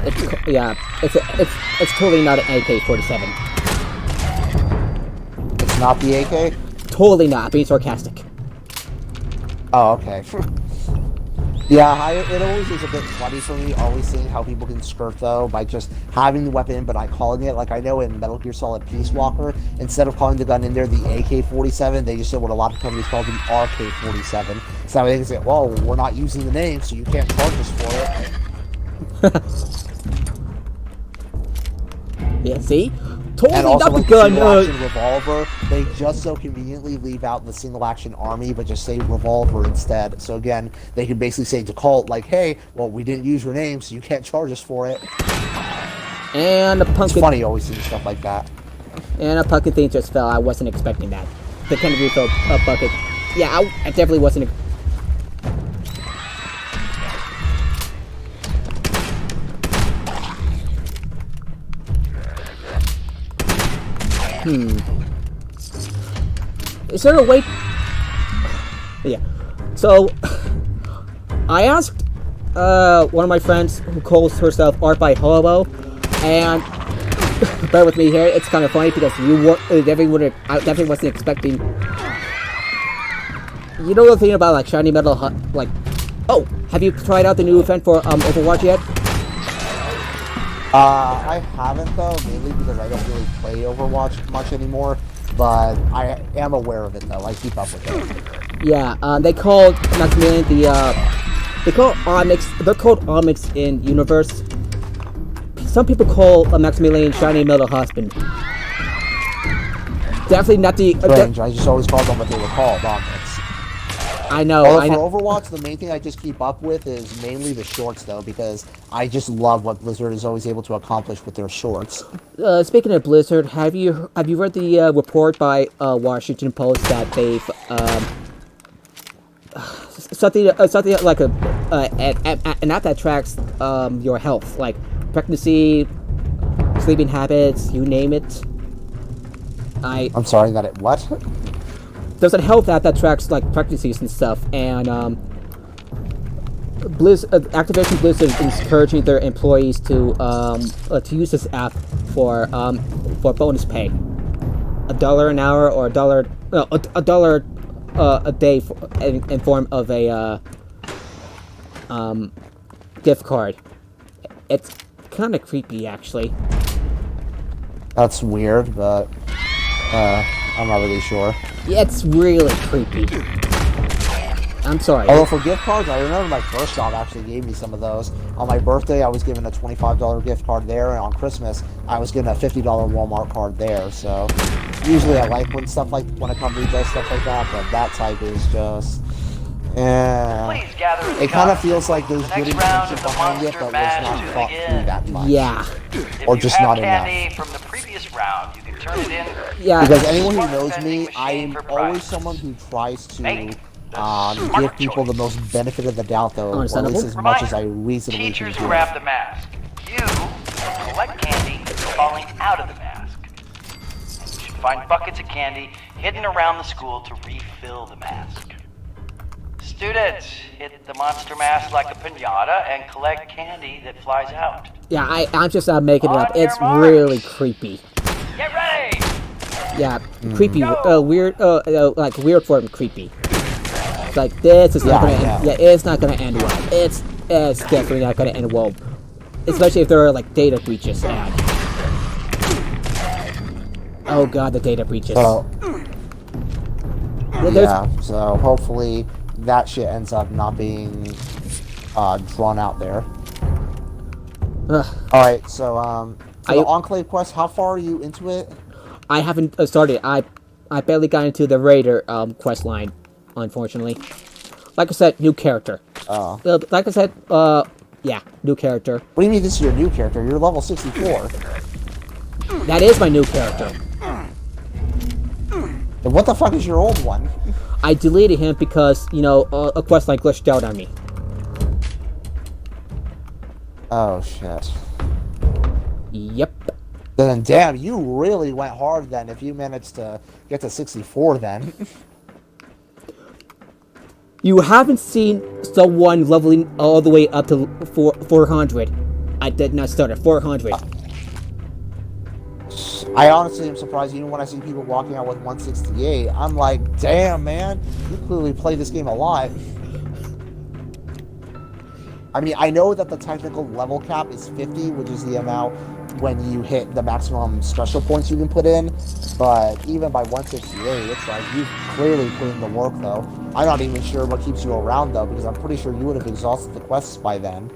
It's totally not an AK-47. It's not the AK? Totally not. Being sarcastic. Oh, okay. Yeah, it always is a bit funny for me, always seeing how people can skirt, though, by just having the weapon but not calling it. Like, I know in Metal Gear Solid Peace Walker, instead of calling the gun in there the AK-47, they just said what a lot of companies call the RK-47. So they can say, well, we're not using the name, so you can't charge us for it. Yeah, see? Totally And also, not the like, gun. single-action revolver, they just so conveniently leave out the single-action army, but just say revolver instead. So again, they can basically say to Colt, like, hey, well, we didn't use your name, so you can't charge us for it. And a pumpkin. It's funny always seeing stuff like that. And a pumpkin thing just fell. I wasn't expecting that. The kind of refill bucket. Yeah, I definitely wasn't. Is there a way? Yeah. So, I asked one of my friends who calls herself Art by Hobo, and bear with me here. It's kind of funny because I definitely wasn't expecting. You know the thing about like shiny metal, like, oh, have you tried out the new event for Overwatch yet? I haven't though, mainly because I don't really play Overwatch much anymore. But I am aware of it though. I keep up with it. Yeah, they called Maximilian they call Onyx. They're called Onyx in universe. Some people call Maximilian Shiny Metal Husband. Definitely not the. Strange. I just always called them what they were called, Onyx. I know. Although for Overwatch, the main thing I just keep up with is mainly the shorts, though, because I just love what Blizzard is always able to accomplish with their shorts. Speaking of Blizzard, have you read the report by Washington Post that they've something like an app that tracks your health, like pregnancy, sleeping habits, you name it. I'm sorry, that it what? There's a health app that tracks like pregnancies and stuff, and Activision Blizzard is encouraging their employees to use this app for bonus pay, $1 an hour or $1 a day in form of a gift card. It's kind of creepy, actually. That's weird, but I'm not really sure. Yeah, it's really creepy. I'm sorry. Although for gift cards, I remember my first job actually gave me some of those. On my birthday, I was given a $25 gift card there, and on Christmas, I was given a $50 Walmart card there. So usually I like when a company does stuff like that, but that type is just. It kind of feels like there's good intention behind it, but was not thought through that much. Yeah. Or just not enough. From the previous round, you can turn it in. Yeah. Because anyone who knows me, I'm always someone who tries to give people the most benefit of the doubt, though, or at least as much as I reasonably can Teachers do. grab the mask. You collect candy falling out of the mask. You should find buckets of candy hidden around the school to refill the mask. Students, hit the monster mask like a piñata and collect candy that flies out. Yeah, I'm just making it up. On your It's marks. really creepy. Get ready! Yeah, creepy. Weird. Like weird form of creepy. It's like this is not gonna end. Yeah, it's not gonna end well. It's definitely not gonna end well. Especially if there are like data breaches. And oh god, the data breaches. So, There's- yeah, so hopefully that shit ends up not being drawn out there. Ugh. Alright, so, for the Enclave quest, how far are you into it? I haven't started. I barely got into the Raider quest line, unfortunately. Like I said, new character. Oh. Like I said, yeah, new character. What do you mean this is your new character? You're level 64. That is my new character. And what the fuck is your old one? I deleted him because, you know, a quest line glitched out on me. Oh, shit. Yep. Then, damn, you really went hard then if you managed to get to 64 then. You haven't seen someone leveling all the way up to 400. I did not start at 400. I honestly am surprised even when I see people walking out with 168. I'm like, damn, man, you clearly play this game a lot. I mean, I know that the technical level cap is 50, which is the amount when you hit the maximum special points you can put in, but even by 168, it's like, you've clearly put in the work, though. I'm not even sure what keeps you around, though, because I'm pretty sure you would have exhausted the quests by then.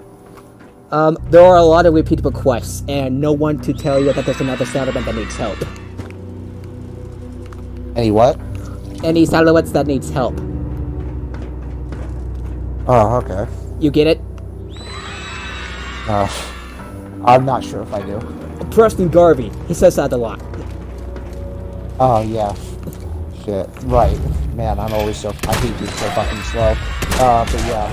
There are a lot of repeatable quests, and no one to tell you that there's another settlement that needs help. Any what? Any settlements that needs help. Oh, okay. You get it? I'm not sure if I do. Preston Garvey, he says that a lot. Oh, yeah. Shit. Right. Man, I'm always so... I hate being so fucking slow. But yeah.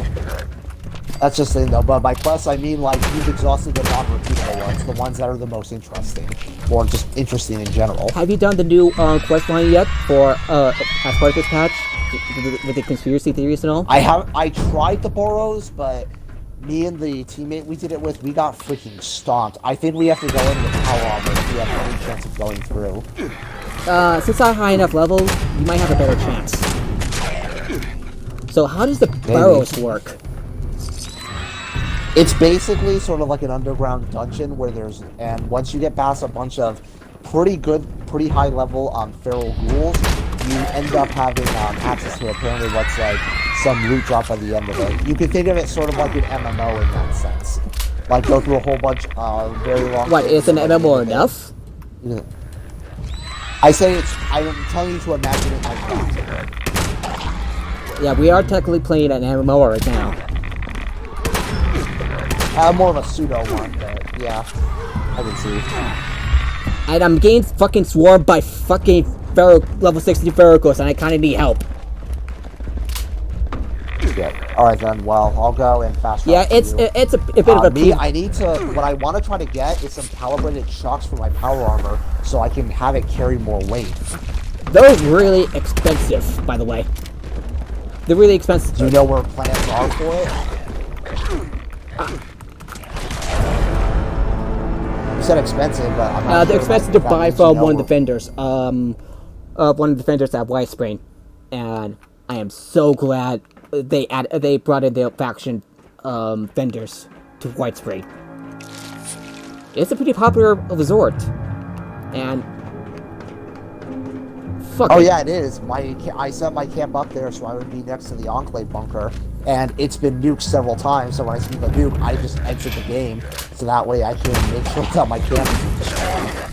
That's just the thing, though. But by quests, I mean, like, you've exhausted the non-repeatable ones. The ones that are the most interesting. Or just interesting in general. Have you done the new quest line yet for, as part of this patch? With the conspiracy theories and all? I tried the Boros, but... me and the teammate we did it with, we got freaking stomped. I think we have to go in with power armor if we have any chance of going through. Since I'm high enough level, you might have a better chance. So how does the burrows work? It's basically sort of like an underground dungeon where there's... and once you get past a bunch of pretty high level feral ghouls, you end up having access to apparently what's like some loot drop at the end of it. You can think of it sort of like an MMO in that sense. Like go through a whole bunch of very long... What, is an MMO enough? I say it's... I'm telling you to imagine it like that. Yeah, we are technically playing an MMO right now. More of a pseudo one, but yeah. I can see. And I'm getting fucking swarmed by fucking level 60 Ferocos, and I kinda need help. Yeah. Alright then, well, I'll go and fast Yeah, it's a bit of a... I need to... what I want to try to get is some calibrated shocks for my power armor, so I can have it carry more weight. They're really expensive, by the way. They're really expensive. Do you know where plans are for it? You said expensive, but I'm not They're sure expensive to buy from one of the vendors. One of the vendors at Whitespring, and I am so glad they brought in their faction vendors to Whitespring. It's a pretty popular resort, and fuck. Oh yeah, it is. I set my camp up there so I would be next to the Enclave bunker, and it's been nuked several times. So when I see the nuke, I just exit the game, so that way I can make sure that my camp isn't destroyed.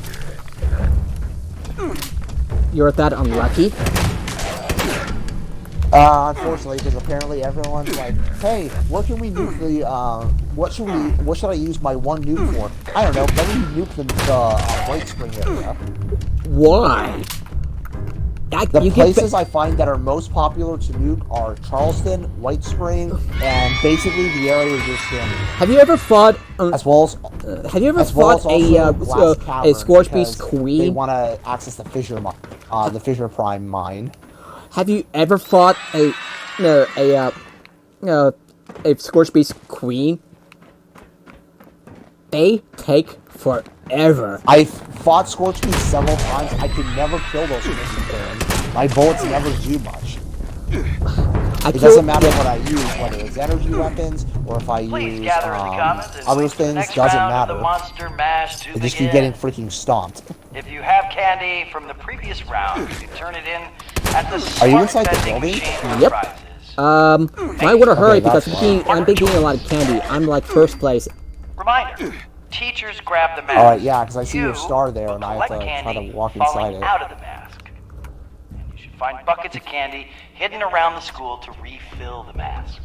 You're that unlucky? Unfortunately, because apparently everyone's like, "Hey, what can we nuke the? What should I use my one nuke for? I don't know. Let me nuke the White Spring area." Why? The places I find that are most popular to nuke are Charleston, White Spring, and basically the area you're standing. Have you ever fought? As well as a Scorch Beast Queen? They want to access the Fissure Prime mine. Have you ever fought a Scorch Beast Queen? They take forever. I've fought Scorch Beast several times. I could never kill those things. My bullets never do much. It doesn't matter what I use, whether it's energy weapons or if I use other things. Doesn't matter. I just keep getting freaking stomped. If you have candy from the previous round, you can turn it in at the Are you inside the building? Yep. I would have hurried because I'm getting a lot of candy. I'm like first place. Reminder: teachers grab the mask. All right, yeah, because I see your star there, and I have to try to walk inside it. Out of the mask. And you should find buckets of candy hidden around the school to refill the mask.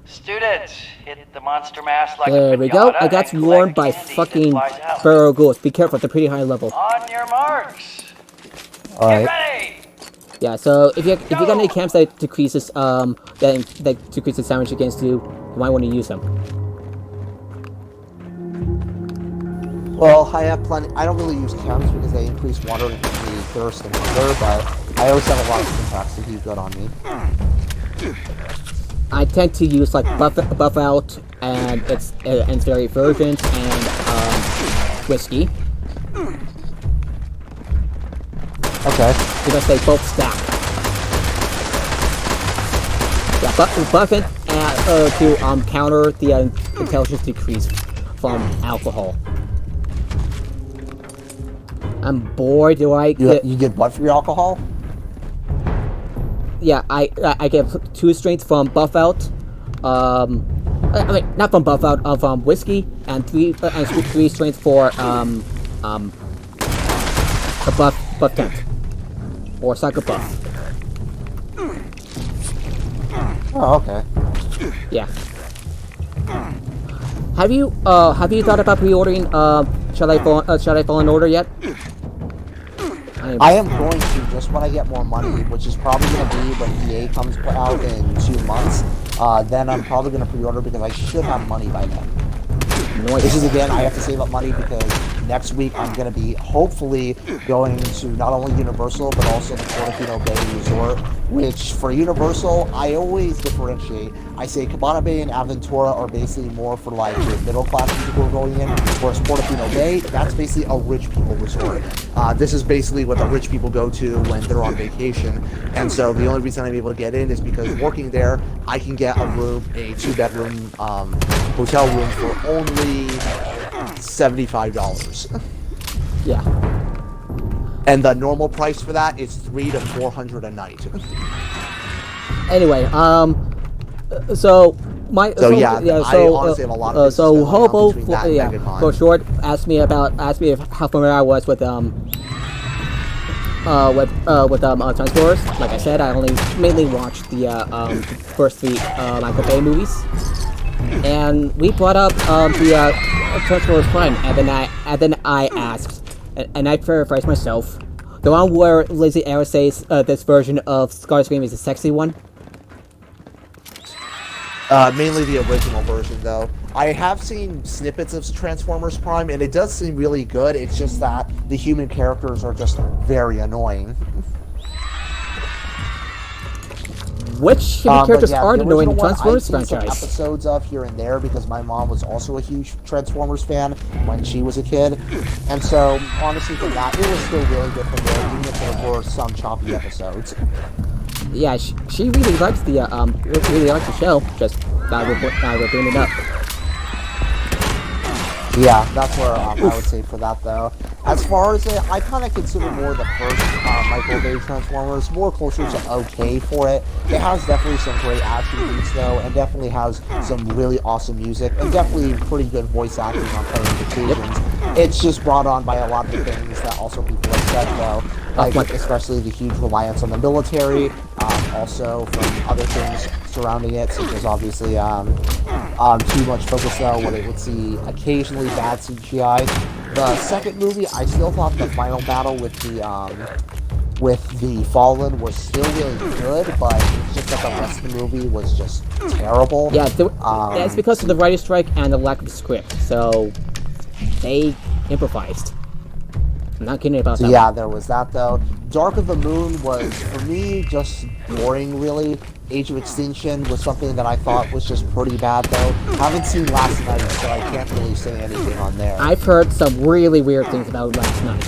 Students, hit the monster mask like there we go. I got warned by fucking feral ghouls. Be careful, they're pretty high level. On your marks. All right. Get ready. Yeah, so if you got any camps that decreases that decreases damage against you, you might want to use them. Well, I have plenty. I don't really use chems because they increase water and give me thirst and hunger, but I always have a lot of syntax to keep good on me. I tend to use like buff out and its very versions and whiskey. Okay. Because they both stack. Yeah, buff it to counter the intelligence decrease from alcohol. I'm bored. Do I get... You get what for your alcohol? Yeah, I get 2 strength from buff out. I mean, not from buff out, of whiskey, and 3 strength for a buff tent or psycho buff. Oh, okay. Yeah. Have you thought about pre-ordering Shall I Fall in Order yet? I am going to just when I get more money, which is probably going to be when EA comes out in 2 months. Then I'm probably going to pre-order because I should have money by then. Nice. This is again, I have to save up money because next week I'm going to be hopefully going to not only Universal but also the Portofino Bay Resort. Which for Universal, I always differentiate. I say Cabana Bay and Aventura are basically more for like your middle class people who are going in, whereas Portofino Bay, that's basically a rich people resort. This is basically what the rich people go to when they're on vacation, and so the only reason I'm able to get in is because working there, I can get a room, a 2-bedroom hotel room for only $75. Yeah. And the normal price for that is $300 to $400 a night. Anyway, I honestly have a lot of so Hobo for short asked me how familiar I was with Transformers. Like I said, I only mainly watched the first 3 Michael Bay movies, and we brought up the Transformers Prime, and then I asked. And I paraphrase myself. The one where Lazy Arrow says this version of Starscream is a sexy one? Mainly the original version, though. I have seen snippets of Transformers Prime, and it does seem really good. It's just that the human characters are just very annoying. Which human characters aren't annoying in the Transformers franchise? franchise? I've seen some episodes of here and there because my mom was also a huge Transformers fan when she was a kid, and so honestly, for that, it was still really good from there, even if there were some choppy episodes. Yeah, she really likes the show. Just we're bringing it up. Yeah, that's where I would say for that, though. As far as it, I kind of consider more the first Michael Bay Transformers more closer to okay for it. It has definitely some great action beats, though, and definitely has some really awesome music, and definitely pretty good voice acting on plenty of occasions. It's just brought on by a lot of the things that also people have said, though. like especially the huge reliance on the military, also from other things surrounding it, such as obviously too much focus though when it would see occasionally bad CGI. The second movie, I still thought the final battle with the Fallen was still really good, but it's just that the rest of the movie was just terrible. Yeah, it's because of the writer's strike and the lack of script, so they improvised. I'm not kidding about that. Yeah, there was that though. Dark of the Moon was, for me, just boring really. Age of Extinction was something that I thought was just pretty bad though. Haven't seen Last Night, so I can't really say anything on there. I've heard some really weird things about Last Night.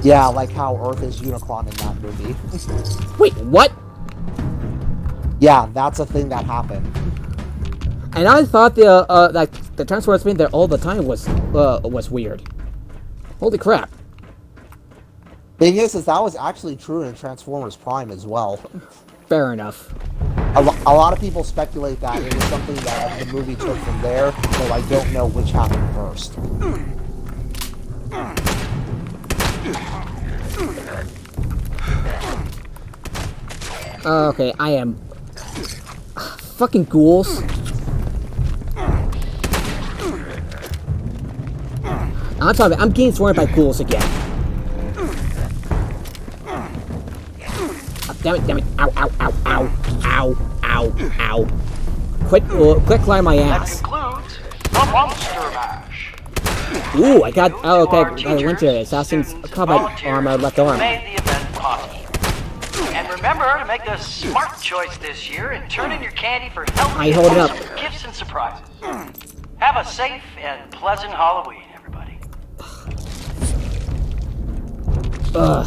Yeah, like how Earth is Unicron in that movie. Wait, what? Yeah, that's a thing that happened. And I thought the Transformers being there all the time was weird. Holy crap! Thing is that was actually true in Transformers Prime as well. Fair enough. A lot of people speculate that it was something that the movie took from there, though I don't know which happened first. Okay, I am... fucking ghouls. I'm getting swarmed by ghouls again. Oh, damn it. Ow. Quit climb my ass. That concludes the Monster Mash. Ooh, I got... Oh, okay, I went to Assassin's Combat Armor left arm. Made the event possible. And remember to make the smart choice this year and turn in your candy for healthy I hold it up. gifts and surprises. Have a safe and pleasant Halloween, everybody. Ugh.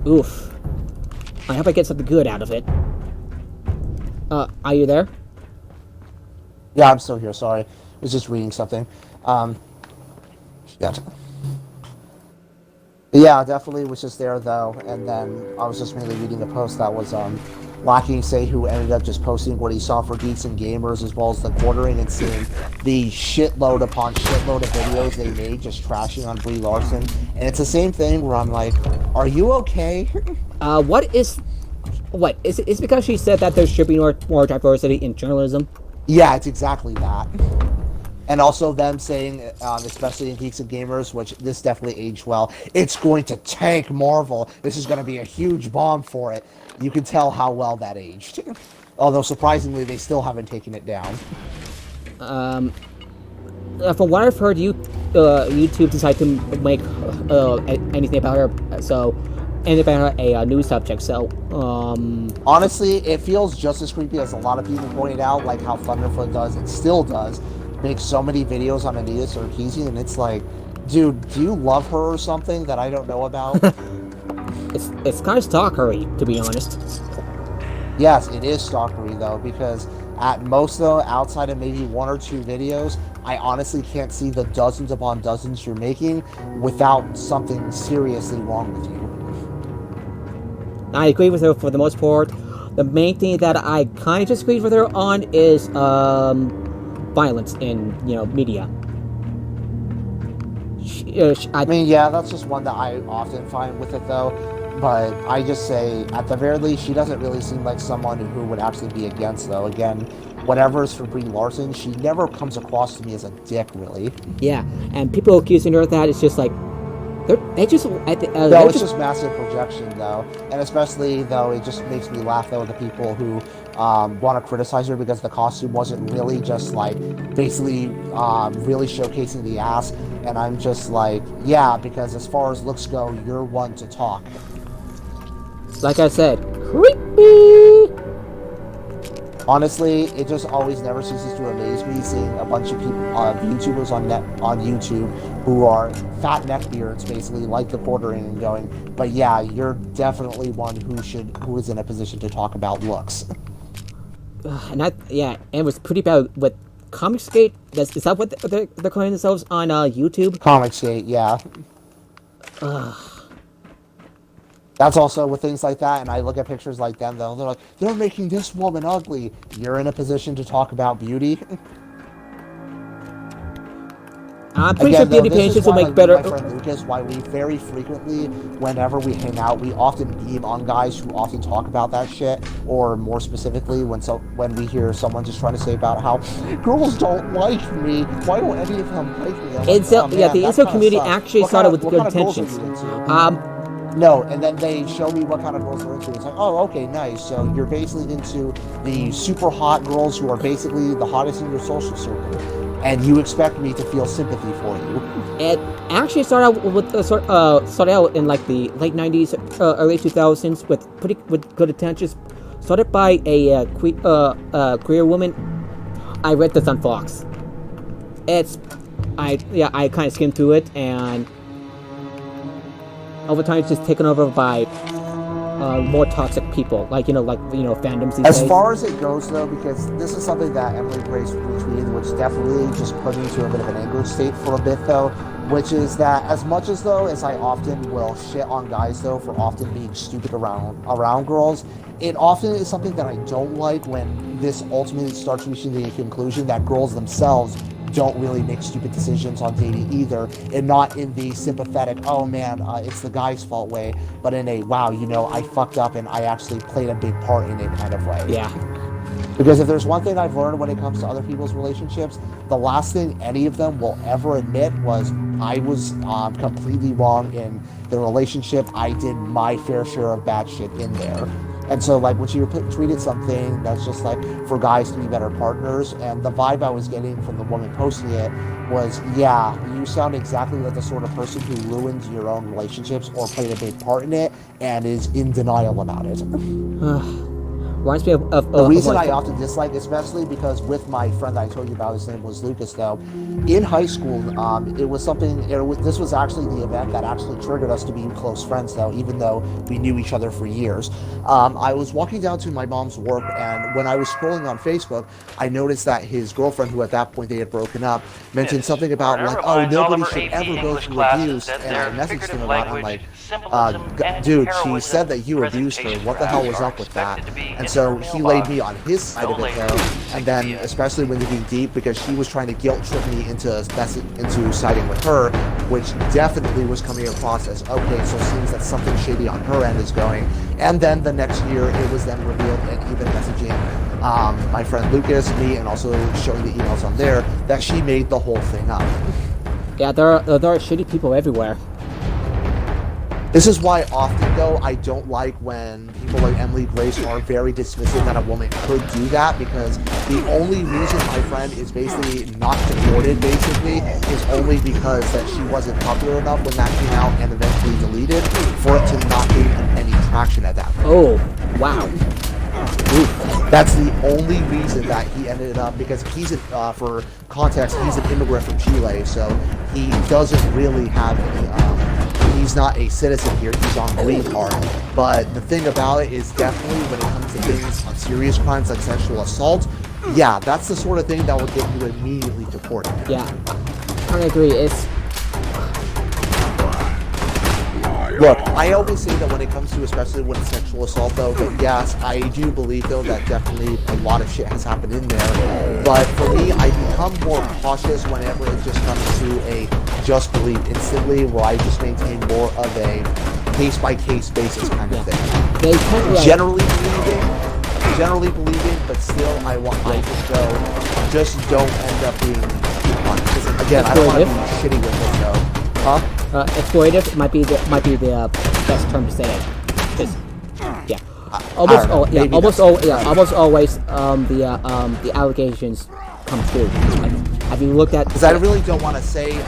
Oof. I hope I get something good out of it. Are you there? Yeah, I'm still here, sorry. I was just reading something. Yeah, definitely was just there though, and then I was just mainly reading the post that was Lacking Say, who ended up just posting what he saw for Geeks and Gamers as well as the quartering, and seeing the shitload upon shitload of videos they made just trashing on Brie Larson. And it's the same thing where I'm like, are you okay? What is it? It's because she said that there should be more diversity in journalism. Yeah, it's exactly that. And also them saying, especially in Geeks and Gamers, which this definitely aged well, it's going to tank Marvel. This is going to be a huge bomb for it. You can tell how well that aged. Although, surprisingly, they still haven't taken it down. From what I've heard, YouTube decided to make anything about her, so... anything about a news subject, so, Honestly, it feels just as creepy as a lot of people pointed out, like how Thunderfoot does, and still does, make so many videos on Anita Sarkeesian, and it's like, dude, do you love her or something that I don't know about? it's kind of stalkery, to be honest. Yes, it is stalkery, though, because at most, though, outside of maybe one or two videos, I honestly can't see the dozens upon dozens you're making without something seriously wrong with you. I agree with her for the most part. The main thing that I kind of disagree with her on is, violence in, media. I mean, yeah, that's just one that I often find with it, though. But I just say, at the very least, she doesn't really seem like someone who would actually be against, though. Again, whatever's for Brie Larson, she never comes across to me as a dick, really. Yeah, and people accusing her of that, it's just like, it's just massive projection, though. And especially, though, it just makes me laugh, though, the people who want to criticize her because the costume wasn't really just, like, basically really showcasing the ass. And I'm just like, yeah, because as far as looks go, you're one to talk. Like I said, creepy! Honestly, it just always never ceases to amaze me seeing a bunch of people, YouTubers on YouTube who are fat neckbeards, basically, like the quartering, and going, but yeah, you're definitely one who is in a position to talk about looks. And it was pretty bad with Comicsgate. Is that what they're calling themselves on YouTube? Comicsgate, yeah. That's also with things like that, and I look at pictures like them, though, they're like, they're making this woman ugly. You're in a position to talk about beauty? I'm pretty sure beauty pageants will make better. My friend Lucas, why we very frequently, whenever we hang out, we often beam on guys who often talk about that shit, or more specifically, when we hear someone just trying to say about how girls don't like me, why don't any of them like me? I'm like, oh, man, the incel community actually started with good intentions. No, and then they show me what kind of girls they're into. It's like, oh, okay, nice. So you're basically into the super hot girls who are basically the hottest in your social circle, and you expect me to feel sympathy for you. It actually started out with started out in like the late '90s, early 2000s with good intentions. Started by a queer woman. I read this on Fox. I kind of skimmed through it, and over time it's just taken over by more toxic people, like fandoms these days. As far as it goes, though, because this is something that Emily Grace retweeted, which definitely just put me to a bit of an anger state for a bit, though, which is that as much as I often will shit on guys, though, for often being stupid around girls, it often is something that I don't like when this ultimately starts reaching the conclusion that girls themselves don't really make stupid decisions on dating either, and not in the sympathetic, oh man, it's the guy's fault way, but in a, wow, I fucked up and I actually played a big part in it kind of way. Yeah. Because if there's one thing I've learned when it comes to other people's relationships, the last thing any of them will ever admit was, I was completely wrong in the relationship. I did my fair share of bad shit in there. And so, like, when she tweeted something that's just like, for guys to be better partners, and the vibe I was getting from the woman posting it was, yeah, you sound exactly like the sort of person who ruins your own relationships or played a big part in it and is in denial about it. Reminds me of the reason I often dislike, especially because with my friend that I told you about, his name was Lucas, though, in high school, it was something, this was actually the event that actually triggered us to be close friends, though, even though we knew each other for years. I was walking down to my mom's work, and when I was scrolling on Facebook, I noticed that his girlfriend, who at that point they had broken up, mentioned something about, like, oh, nobody should ever go through abuse, and I messaged him about it, I'm like, dude, she said that you abused her, what the hell was up with that? And so he laid me on his side of it, though, and then especially when digging deep, because she was trying to guilt trip me into siding with her, which definitely was coming across as, okay, so it seems that something shady on her end is going. And then the next year, it was then revealed, and even messaging my friend Lucas, me, and also showing the emails on there, that she made the whole thing up. Yeah, there are shitty people everywhere. This is why often, though, I don't like when people like Emily Grace are very dismissive that a woman could do that, because the only reason my friend is basically not deported, basically, is only because that she wasn't popular enough when that came out and eventually deleted for it to not gain any traction at that point. Oh, wow. Oof. That's the only reason that he ended up, because he's, for context, he's an immigrant from Chile, so he doesn't really have any, he's not a citizen here, he's on green card. But the thing about it is definitely when it comes to things on serious crimes like sexual assault, yeah, that's the sort of thing that will get you immediately deported. Yeah, I agree. Look, I always say that when it comes to, especially when it's sexual assault, though, but yes, I do believe, though, that definitely a lot of shit has happened in there. But for me, I become more cautious whenever it just comes to a just believe instantly, where I just maintain more of a case-by-case basis kind of thing. Generally believing, but still I want to just don't end up being because again, I don't want to be shitty with it, though. Huh? Exploitative might be the best term to say it. Just yeah, almost always the allegations come true. Like, have you looked at? Because I really don't want to say to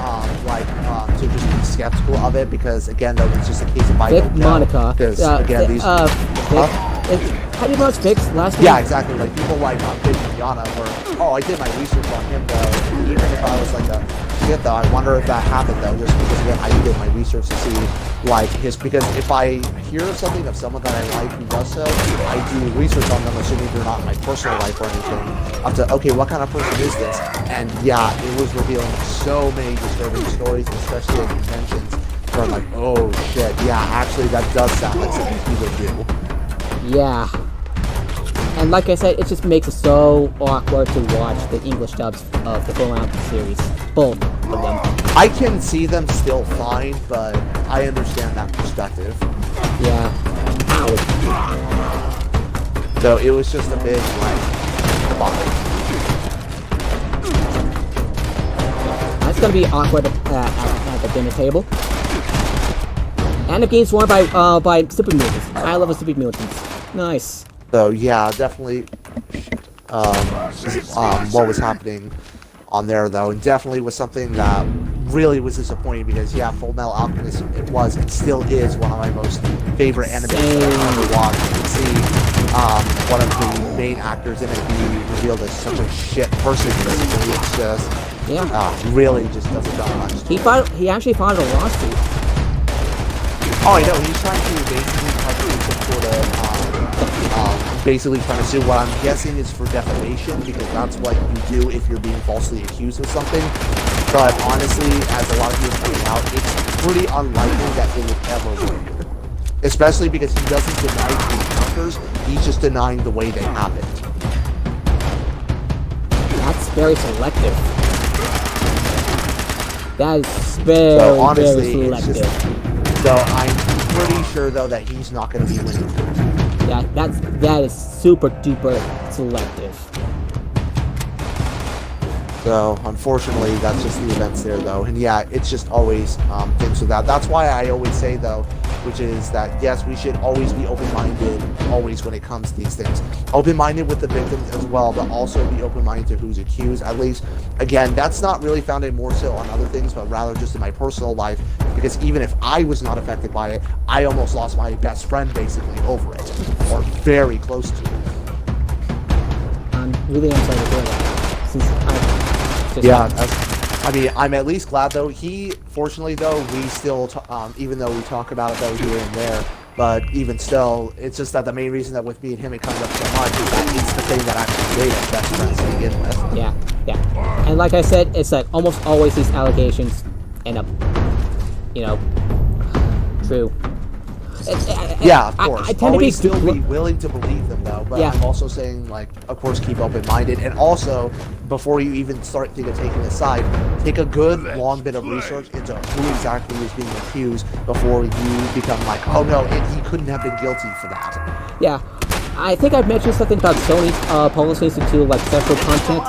just be skeptical of it, because again, though, it's just a case of I don't know. Monica. Because again, these. How do you pronounce Vic's last name? Yeah, exactly. Like people like Vic and Yana, where I did my research on him, though. Even if I was like shit, though, I wonder if that happened, though, just because again I did my research to see because if I hear something of someone that I like who does so, I do research on them, assuming they're not in my personal life or anything. Up to okay, what kind of person is this? And yeah, it was revealing so many disturbing stories, especially at conventions. Where I'm like, oh shit, yeah, actually that does sound like something he would do. Yeah. And like I said, it just makes it so awkward to watch the English dubs of the Full Mountain series. Both of them. I can see them still fine, but I understand that perspective. Yeah. Ow. So it was just a big, like, bother. That's gonna be awkward at the dinner table. And the game's won by super mutants. I love the super mutants. Nice. So yeah, definitely. What was happening on there though, and definitely was something that really was disappointing because yeah, Full Metal Alchemist it was and still is one of my most favorite animes that I've ever watched. You can see one of the main actors in it be revealed as such a shit person. Basically, it's just really just doesn't do much. He actually filed a lawsuit. Oh, I know. He's trying to basically try to do some sort of basically trying to sue. What I'm guessing is for defamation because that's what you do if you're being falsely accused of something. But honestly, as a lot of people point out, it's pretty unlikely that it would ever work. Especially because he doesn't deny the encounters, he's just denying the way they happened. That's very selective. That is very, so honestly, very selective. So I'm pretty sure though that he's not going to be winning. Yeah, that is super duper selective. So, unfortunately, that's just the events there, though. And yeah, it's just always things with that. That's why I always say, though, which is that, yes, we should always be open-minded, always when it comes to these things. Open-minded with the victims as well, but also be open-minded to who's accused. At least, again, that's not really founded more so on other things, but rather just in my personal life. Because even if I was not affected by it, I almost lost my best friend, basically, over it. Or very close to it. I'm really sorry to hear that. Since I'm at least glad though. Fortunately though, we still, even though we talk about it though here and there, but even still, it's just that the main reason that with me and him it comes up so much is that it's the thing that actually made us best friends to begin with. Yeah. And like I said, it's like almost always these allegations end up, true. Yeah, of course. I tend Always to be still be willing to believe them, though. But I'm also saying, like, of course, keep open-minded, and also before you even start thinking of taking a side, take a good long bit of research into who exactly is being accused before you become like, oh no, he couldn't have been guilty for that. Yeah. I think I've mentioned something about Sony's policies to like sexual content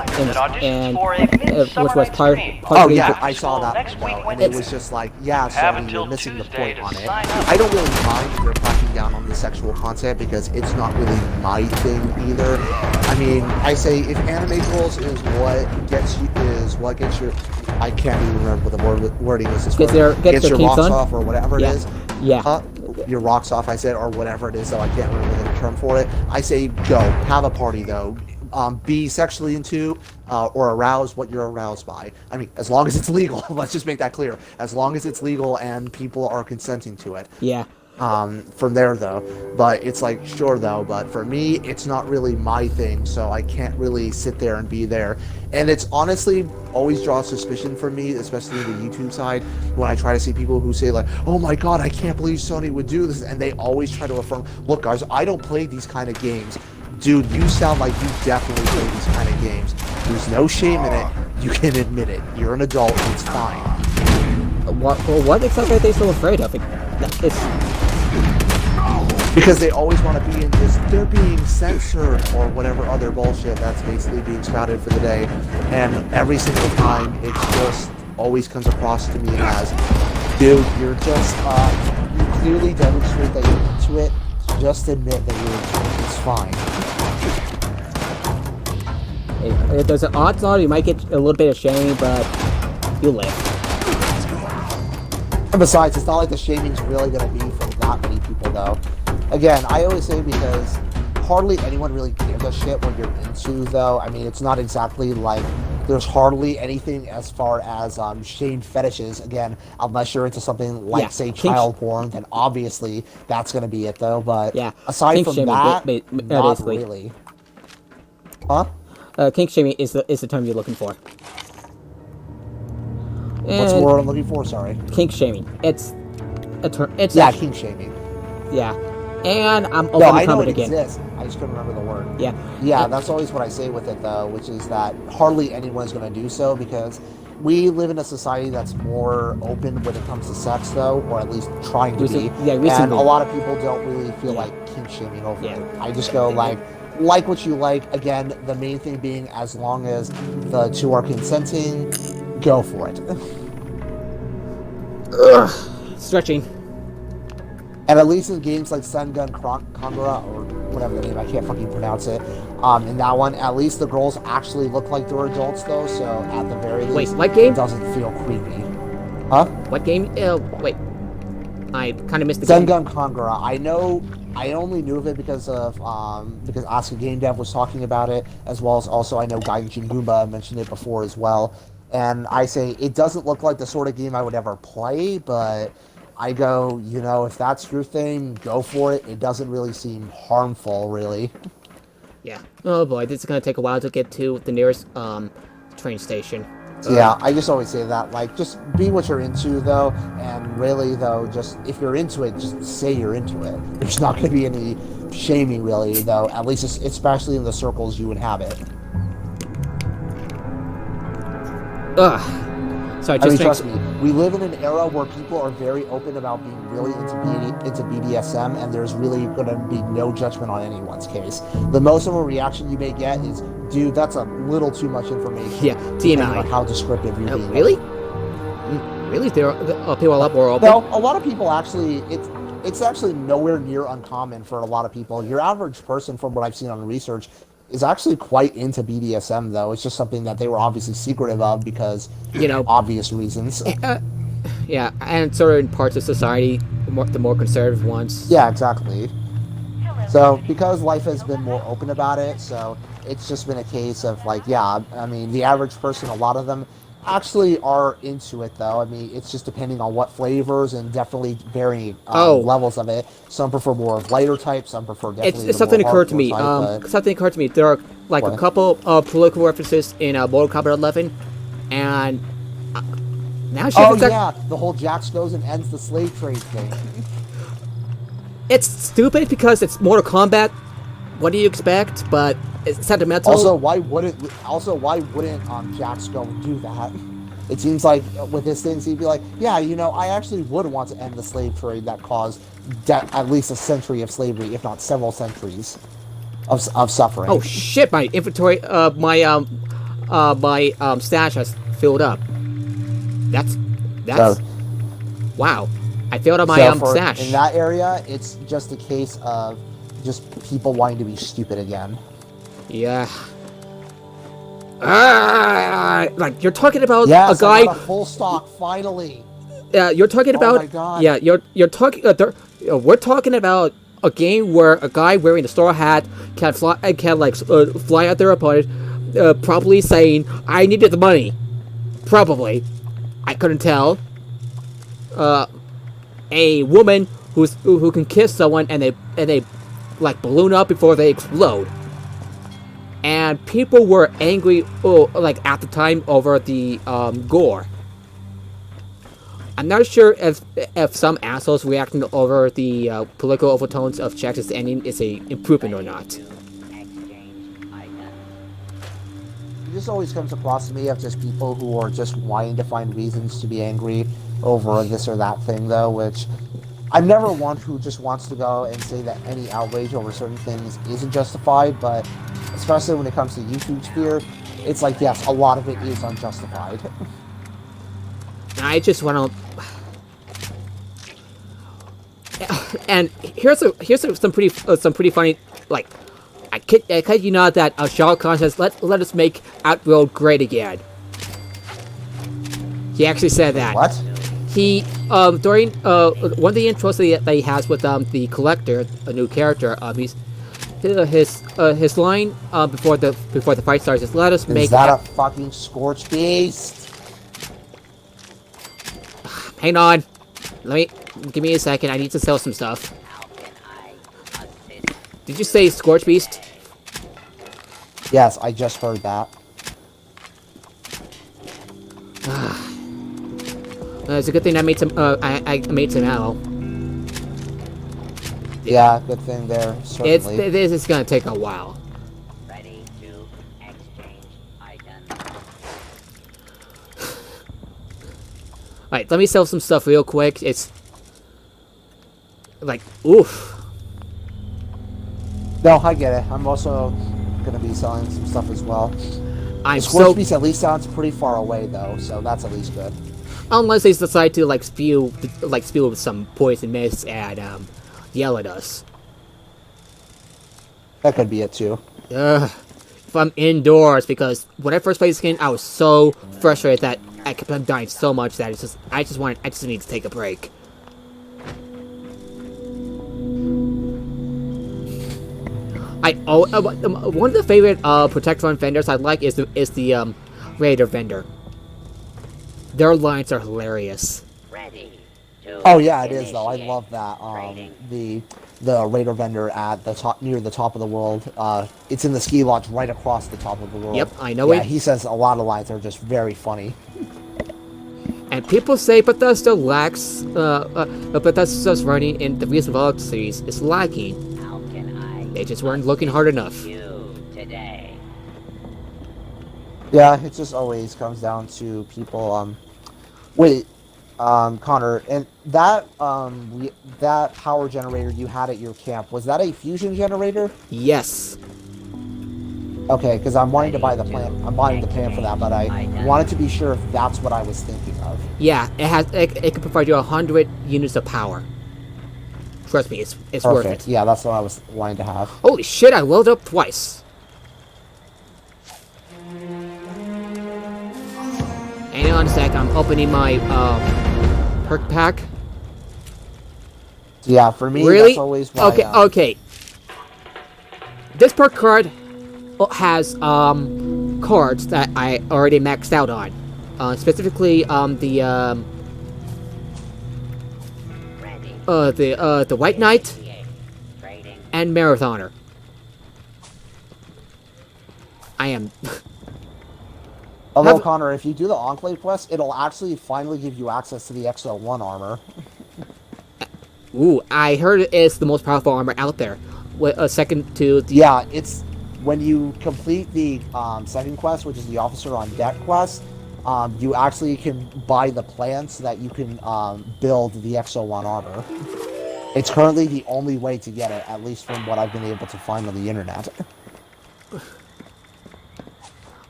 and which was part. Oh yeah, I saw that though, and it was just like, yeah, Sony, you're missing the point on it. I don't really mind if you're cracking down on the sexual content because it's not really my thing either. I mean, I say if anime girls is what gets your, I can't even remember what the wording is. Gets your rocks off or whatever it is. Yeah. Your rocks off, I said, or whatever it is, though I can't remember the term for it. I say go, have a party, though. Be sexually into or arouse what you're aroused by. I mean, as long as it's legal. Let's just make that clear. As long as it's legal and people are consenting to it. Yeah. From there, though. But it's like, sure, though. But for me, it's not really my thing, so I can't really sit there and be there. And it's honestly always draws suspicion for me, especially in the YouTube side, when I try to see people who say like, oh my god, I can't believe Sony would do this. And they always try to affirm, look guys, I don't play these kind of games. Dude, you sound like you definitely play these kind of games. There's no shame in it. You can admit it. You're an adult. It's fine. What exactly are they so afraid of? Because they always want to be in this, they're being censored or whatever other bullshit that's basically being spouted for the day. And every single time, it just always comes across to me as, dude, you're just, you clearly demonstrate that you're into it. Just admit that you're into it. It's fine. There's an odds on you might get a little bit of shaming, but you'll live. And besides, it's not like the shaming's really going to be from that many people, though. Again, I always say because hardly anyone really gives a shit what you're into, though. I mean, it's not exactly like there's hardly anything as far as shame fetishes. Again, unless you're into something like, say, child porn, then obviously that's going to be it, though. But aside from that, not really. Huh? Kink shaming is the term you're looking for. What's the word I'm looking for? Sorry. Kink shaming. It's a term. It's kink shaming. Yeah. And I'm no, I know it exists. I just couldn't remember the word. Yeah. Yeah, that's always what I say with it, though, which is that hardly anyone is going to do so because we live in a society that's more open when it comes to sex, though, or at least trying to be. Yeah, and recently. a lot of people don't really feel like kink shaming over Yeah. it. I just go like what you like. Again, the main thing being as long as the two are consenting, go for it. Stretching. And at least in games like Sengun Kangura, or whatever the name, I can't fucking pronounce it, in that one, at least the girls actually look like they're adults, though, so at the very least, Wait, what game? it doesn't feel creepy. Huh? What game? Wait. I kind of missed the game. Sengun Kangura. I only knew of it because Asuka Game Dev was talking about it, as well as also I know Gaijin Goomba mentioned it before as well. And I say, it doesn't look like the sort of game I would ever play, but I go, you know, if that's your thing, go for it. It doesn't really seem harmful, really. Yeah. Oh boy, this is gonna take a while to get to the nearest train station. Yeah, I just always say that, like, just be what you're into, though, and really, though, just, if you're into it, just say you're into it. There's not going to be any shaming, really, though, at least, especially in the circles you inhabit. Ugh. Sorry, I mean, just trust me, we live in an era where people are very open about being really into BDSM, and there's really going to be no judgment on anyone's case. The most of a reaction you may get is, dude, that's a little too much information. Yeah, depending TMI. on how descriptive you're being. Really? Really? There are people a lot more open? No, a lot of people actually, it's actually nowhere near uncommon for a lot of people. Your average person, from what I've seen on research, is actually quite into BDSM, though. It's just something that they were obviously secretive of because, you know, obvious reasons. Yeah, and certain parts of society, the more conservative ones. Yeah, exactly. So, because life has been more open about it, so it's just been a case of, like, yeah, I mean, the average person, a lot of them actually are into it, though. I mean, it's just depending on what flavors and definitely varying levels of it. Some prefer more of lighter types, some prefer definitely It's something more occurred to me. type, but... Something occurred to me. There are, like, a couple of political references in Mortal Kombat 11, and now the whole Jax goes and ends the slave trade thing. It's stupid because it's Mortal Kombat. What do you expect? But it's sentimental. Also, why wouldn't Jax go and do that? It seems like with his things, he'd be like, yeah, you know, I actually would want to end the slave trade that caused at least a century of slavery, if not several centuries of suffering. Oh shit! My inventory, my stash has filled up. That's wow. I filled up my stash. In that area, it's just a case of just people wanting to be stupid again. Yeah. Like you're talking about a guy. I got a full stock finally. You're talking about. Oh my God. Yeah, you're talking. We're talking about a game where a guy wearing a straw hat can fly at their opponent, probably saying, "I needed the money." Probably, I couldn't tell. A woman who can kiss someone and they like balloon up before they explode. And people were angry, at the time over the gore. I'm not sure if some assholes reacting over the political overtones of Jax's ending is a improvement or not. It just always comes across to me of just people who are just wanting to find reasons to be angry over this or that thing, though, which I'm never one who just wants to go and say that any outrage over certain things isn't justified, but especially when it comes to YouTube sphere, it's like, yes, a lot of it is unjustified. I just want to, and here's some pretty funny, like, I kid you not that Shao Kahn says, let us make Outworld great again. He actually said that. What? He during one of the intros that he has with the Collector, a new character, his line before the fight starts is, let us make. Is that a fucking Scorch Beast? Hang on, give me a second. I need to sell some stuff. Did you say Scorch Beast? Yes, I just heard that. It's a good thing I made some. I made some ammo. Yeah, good thing there. Certainly. This is gonna take a while. Ready to exchange items. Alright, let me sell some stuff real quick. It's... like, oof. No, I get it. I'm also gonna be selling some stuff as well. I'm The so... Scorch Beast at least sounds pretty far away though, so that's at least good. Unless they decide to, like, spew with some poison mist and, yell at us. That could be it too. Ugh. If I'm indoors, because when I first played this game, I was so frustrated that I kept on dying so much that I just need to take a break. One of the favorite Protectron vendors I like is the Raider vendor. Their lines are hilarious. Oh yeah, it is though. I love that. The Raider vendor at the top, near the top of the world. It's in the ski lodge right across the top of the world. Yep, I know Yeah, it. he says a lot of lines are just very funny. And people say Bethesda lacks, Bethesda's running in the Reason of series is lacking. How can I They just weren't looking hard enough. you today? Yeah, it just always comes down to people. Wait, Connor, and that that power generator you had at your camp, was that a fusion generator? Yes. Okay, because I'm wanting to buy the plan. I'm buying the plan for that, but I wanted to be sure if that's what I was thinking of. Yeah, it can provide you 100 units of power. Trust me, it's worth Perfect. it. Yeah, that's what I was wanting to have. Holy shit, I leveled up twice. Hang on a sec, I'm opening my perk pack. Yeah, for me, Really? that's always why. Okay, okay. This perk card has cards that I already maxed out on. Specifically, the White Knight and Marathoner. I am. Although, Connor, if you do the Enclave quest, it'll actually finally give you access to the XO1 armor. Ooh, I heard it's the most powerful armor out there. Second to the... Yeah, it's when you complete the second quest, which is the Officer on Deck quest, you actually can buy the plan so that you can build the XO1 armor. It's currently the only way to get it, at least from what I've been able to find on the internet.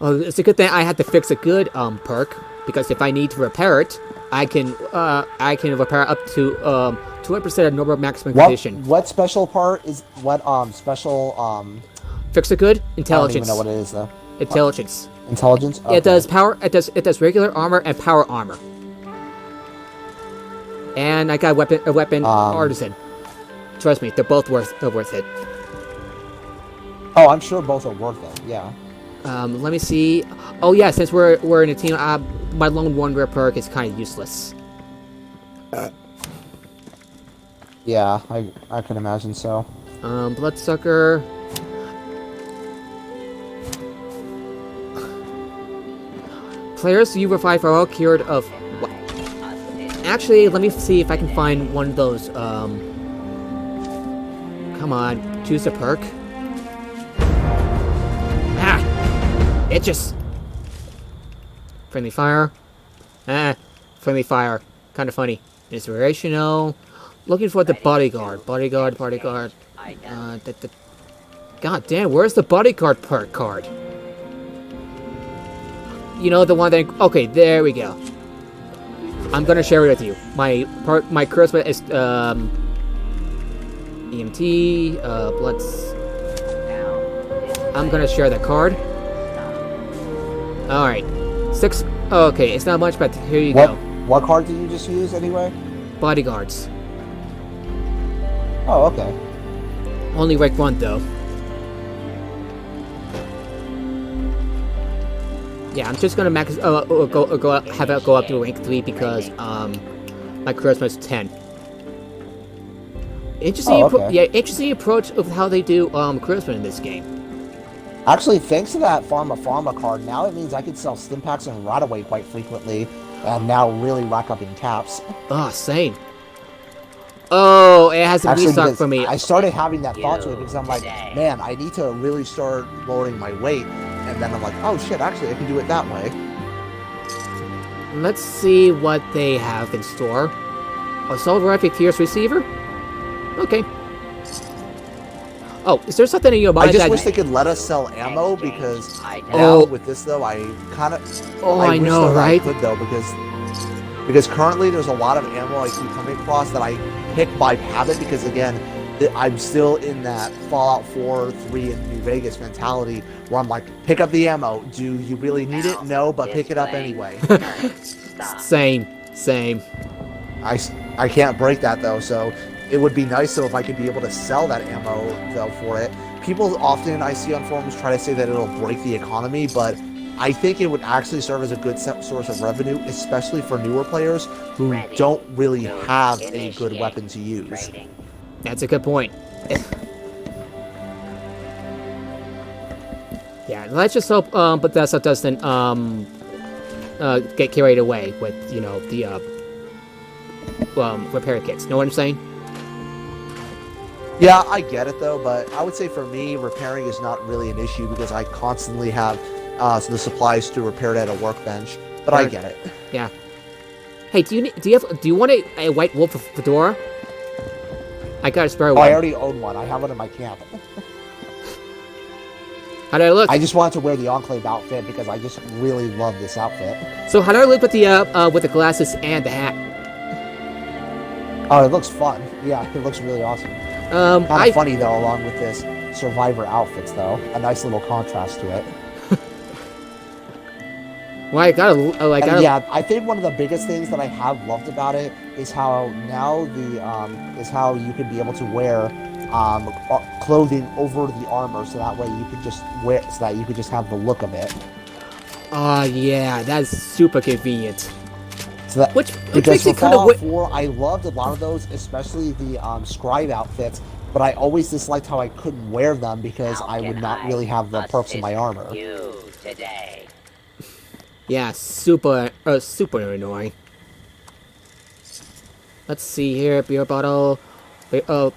Well, it's a good thing I had to fix a good perk, because if I need to repair it, I can repair it up to 20% of normal maximum condition. What special part is special Fix a good I don't intelligence. even know what it is though. Intelligence. Intelligence? Okay. It does power. It does regular armor and power armor. And I got a weapon artisan. Trust me, they're both worth it. Oh, I'm sure both are worth it. Yeah. Let me see. Oh yeah, since we're in a team, my Lone Wanderer perk is kind of useless. Yeah, I can imagine so. Bloodsucker. Players you revive are all cured of. Actually, let me see if I can find one of those. Come on, choose a perk. Ah, it just. Friendly fire. Friendly fire. Kind of funny. Inspirational. Looking for the bodyguard. Bodyguard. God damn, where's the bodyguard perk card? You know, the one that... Okay, there we go. I'm gonna share it with you. My charisma is, EMT, Bloods... I'm gonna share that card. Alright. 6... Okay, it's not much, but here you go. What card did you just use, anyway? Bodyguards. Oh, okay. Only rank 1, though. Yeah, I'm just gonna max have it go up to rank 3 because my charisma is 10. Interesting, interesting approach of how they do charisma in this game. Actually, thanks to that Pharma card, now it means I can sell Stimpaks and Rodaway quite frequently, and now really rack up in caps. Oh, same. Oh, it has a restock for me. I started having that thought to it because I'm like, man, I need to really start lowering my weight. And then I'm like, oh shit, actually I can do it that way. let's see what they have in store. Assault rifle Pierce receiver? Okay. Oh, is there something in your mind I just that... wish they could let us sell ammo because now Oh. with this though, I kind of. Oh, I wish know, though that right? I could though because currently there's a lot of ammo I keep coming across that I pick by habit because again, I'm still in that Fallout 4, 3, and New Vegas mentality where I'm like, pick up the ammo. Do you really need it? No, but pick it up anyway. Same. I can't break that though, so it would be nice though if I could be able to sell that ammo though for it. People often I see on forums try to say that it'll break the economy, but I think it would actually serve as a good source of revenue, especially for newer players who don't really have a good weapon to use. That's a good point. Yeah, let's just hope Bethesda doesn't get carried away with, you know, the repair kits. Know what I'm saying? Yeah, I get it though, but I would say for me, repairing is not really an issue because I constantly have the supplies to repair it at a workbench. But I get it. Yeah. Hey, do you want a white wolf fedora? I got a spare Oh, one. I already own one. I have one in my camp. How do I look? I just wanted to wear the Enclave outfit because I just really love this outfit. So how do I look with the glasses and the hat? Oh, it looks fun. Yeah, it looks really awesome. Kind of funny though, along with this Survivor outfits though. A nice little contrast to it. Well, I gotta. Yeah, I think one of the biggest things that I have loved about it is how now is how you can be able to wear clothing over the armor, so that way you could just have the look of it. Yeah, that's super convenient. So that, Which because makes for it kind of Fallout 4, I loved a lot of those, especially the scribe outfits, but I always disliked how I couldn't wear them because I would not really have the perks in my armor. You today. Yeah, super annoying. Let's see here, beer bottle. Wait, beer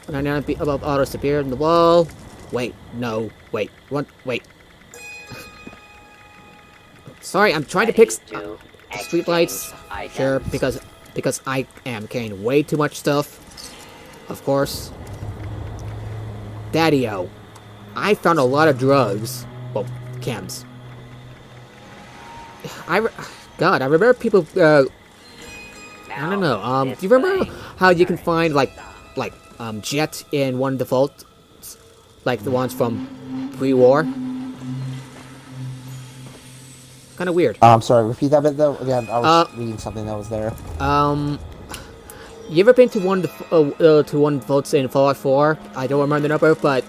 bottles to beer in the wall. Wait, no, wait, what? Wait. Sorry, I'm trying to pick streetlights. Sure, because I am carrying way too much stuff. Of course. Daddy-o, I found a lot of drugs. Well, chems. I remember people, I don't know, do you remember how you can find, jet in one of the vaults? Like the ones from pre-war? Kind of weird. I'm sorry, repeat that bit though? Again, I was reading something that was there. You ever been to one of the vaults in Fallout 4? I don't remember the number, but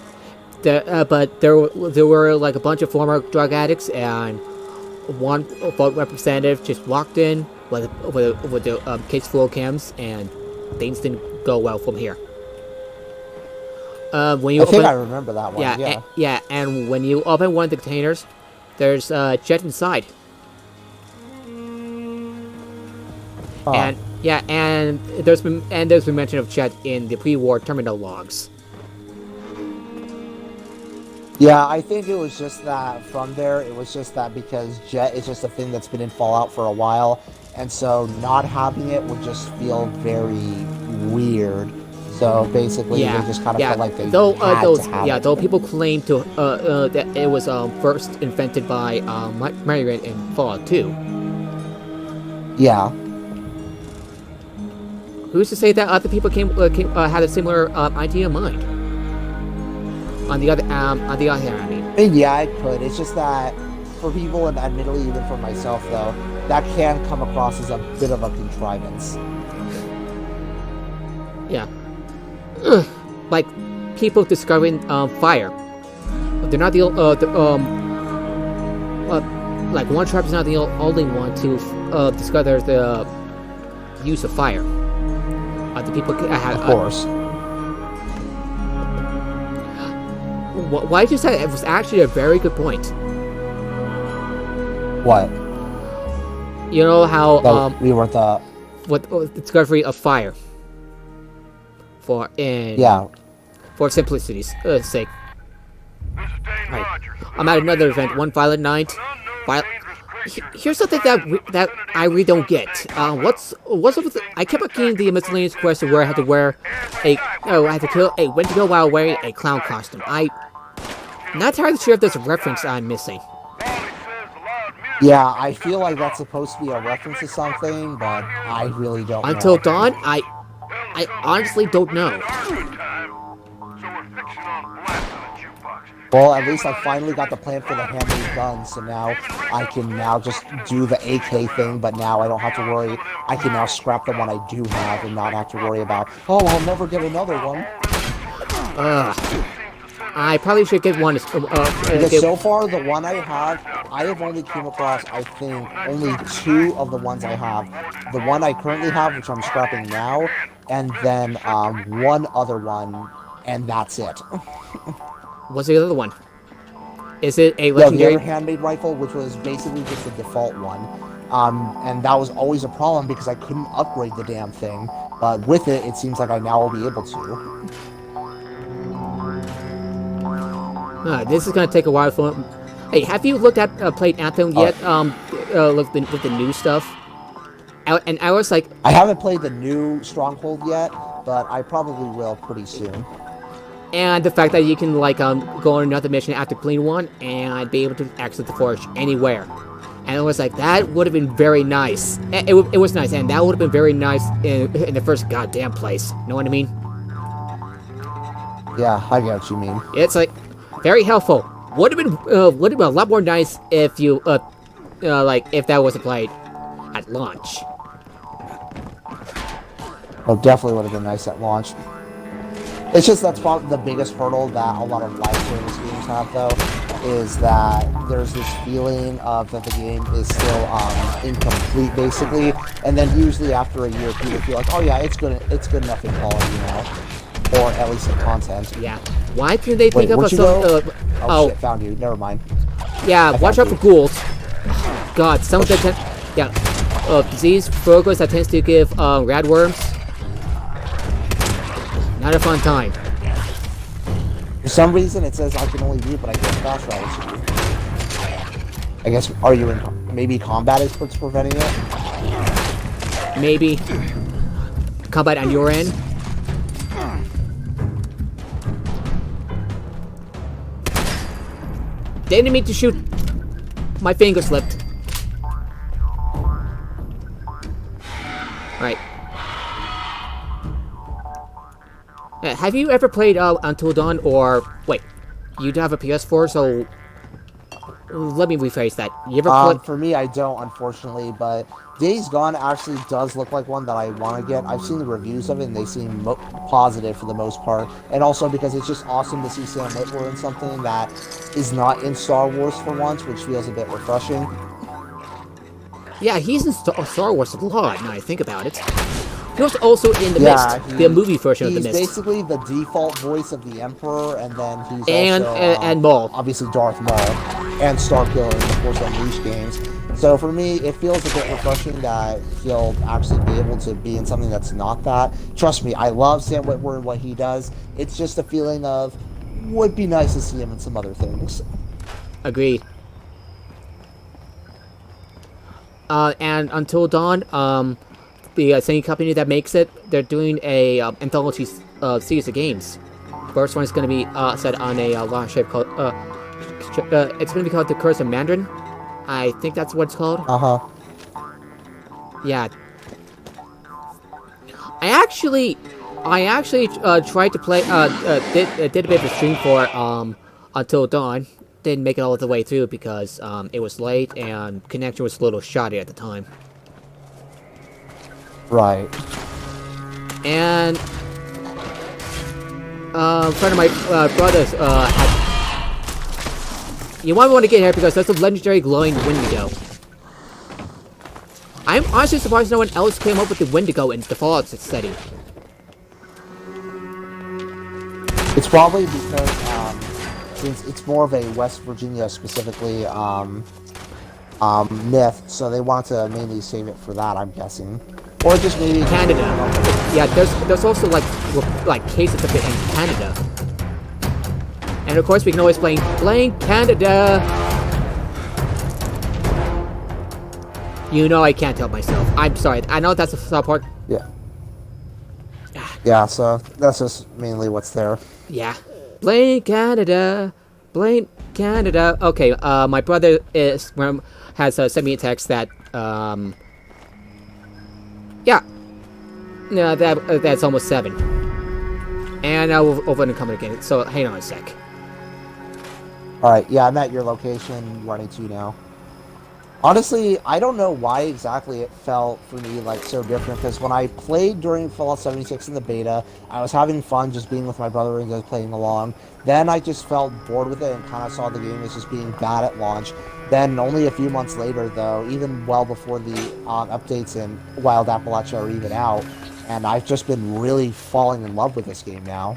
there were like a bunch of former drug addicts, and one vault representative just walked in with the case full of chems, and things didn't go well from here. When you I think I remember that one. Yeah, and when you open one of the containers, there's jet inside. Oh. And there's been mention of jet in the pre-war terminal logs. Yeah, I think it was just that from there, it was just that because jet is just a thing that's been in Fallout for a while, and so not having it would just feel very weird. So basically, they just kind of felt like they had to have it. Though people claim to that it was first invented by Margaret in Fallout 2. Yeah. Who's to say that other people had a similar idea in mind? On the other hand, I mean. And yeah, it could. It's just that for people, and admittedly even for myself though, that can come across as a bit of a contrivance. Yeah. Like people discovering fire. They're not like One Trap is not the only one to discover the use of fire. Other people had. Of course. Why you said it was actually a very good point. What? You know how we were the discovery of fire. For simplicity's sake. Right. I'm at another event. One violent night. Here's something that I really don't get. What's up with I kept on getting the miscellaneous quest where I had to wear I had to kill a Wendigo while wearing a clown costume. I'm not entirely sure if there's a reference I'm missing. Yeah, I feel like that's supposed to be a reference to something, but I really don't know. Until Dawn, I honestly don't know. Well, at least I finally got the plan for the handmade gun, so now I can now just do the AK thing, but now I don't have to worry. I can now scrap the one I do have and not have to worry about, oh, I'll never get another one. I probably should get one. Because so far, the one I have only came across, I think, only 2 of the ones I have. The one I currently have, which I'm scrapping now, and then one other one, and that's it. What's the other one? Is it a legendary? The other handmade rifle, which was basically just the default one. And that was always a problem because I couldn't upgrade the damn thing. But with it, it seems like I now will be able to. This is gonna take a while for. Hey, have you looked at played Anthem yet? With the new stuff. And I was like, I haven't played the new Stronghold yet, but I probably will pretty soon. And the fact that you can like go on another mission after clean one and be able to access the forge anywhere. And it was like that would have been very nice. It was nice, and that would have been very nice in the first goddamn place. Know what I mean? Yeah, I get what you mean. It's like very helpful. Would have been a lot more nice if you like if that was applied at launch. Oh, definitely would have been nice at launch. It's just that's probably the biggest hurdle that a lot of live service games have, though, is that there's this feeling of that the game is still incomplete, basically, and then usually after a year, people feel like, oh yeah, it's good enough in quality now, or at least in content. Yeah. Why can't they think of a oh shit, found you. Never mind. Yeah, watch out for ghouls. God, some of the disease focus that tends to give radworms. Not a fun time. For some reason, it says I can only read, but I can't fast travel. I guess, are you in... Maybe combat is what's preventing it? Maybe. Combat on your end? Didn't mean to shoot. My finger slipped. Right. Have you ever played Until Dawn, or wait, you do have a PS4, so let me rephrase that. You ever played? For me, I don't, unfortunately, but Days Gone actually does look like one that I want to get. I've seen the reviews of it, and they seem positive for the most part, and also because it's just awesome to see Sam Witwer in something that is not in Star Wars for once, which feels a bit refreshing. Yeah, he's in Star Wars a lot, now I think about it. He was also in The Mist, the movie version of The Mist. He's basically the default voice of the Emperor, and then he's also... and Maul. Obviously Darth Maul, and Starkiller in the Force Unleashed games. So for me, it feels a bit refreshing that he'll actually be able to be in something that's not that. Trust me, I love Sam Witwer and what he does. It's just a feeling of, would be nice to see him in some other things. Agreed. And Until Dawn, the same company that makes it, they're doing a anthology series of games. First one is going to be set on a launch ship called it's going to be called The Curse of Mandarin. I think that's what it's called. Yeah. I actually tried to play did a bit of a stream for Until Dawn. Didn't make it all the way through because it was late and connection was a little shoddy at the time. Right. And a friend of my brother's had... You might want to get here because that's a legendary glowing Wendigo. I'm honestly surprised no one else came up with the Wendigo in default setting. It's probably because since it's more of a West Virginia specifically myth, so they want to mainly save it for that, I'm guessing. Or just maybe Canada. Yeah, there's also like cases of it in Canada. And of course we can always blame Canada. You know I can't help myself. I'm sorry. I know that's a sub part. Yeah. Yeah, so that's just mainly what's there. Yeah. Blame Canada. Blame Canada. Okay, my brother has sent me a text that, yeah. No, that's almost 7. And I will over and come again, so hang on a sec. Alright, yeah, I'm at your location, running to you now. Honestly, I don't know why exactly it felt for me like so different, because when I played during Fallout 76 in the beta, I was having fun just being with my brother and just playing along. Then I just felt bored with it and kind of saw the game as just being bad at launch. Then only a few months later, though, even well before the updates in Wild Appalachia are even out, and I've just been really falling in love with this game now.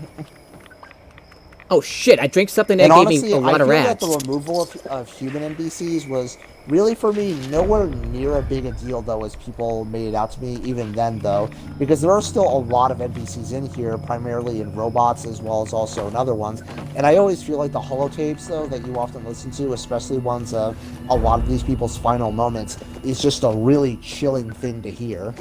Oh shit, I drank something that And gave honestly, me a lot of I feel rats. that the removal of human NPCs was really, for me, nowhere near as big a deal, though, as people made it out to me, even then, though, because there are still a lot of NPCs in here, primarily in robots, as well as also in other ones, and I always feel like the holotapes, though, that you often listen to, especially ones of a lot of these people's final moments, is just a really chilling thing to hear.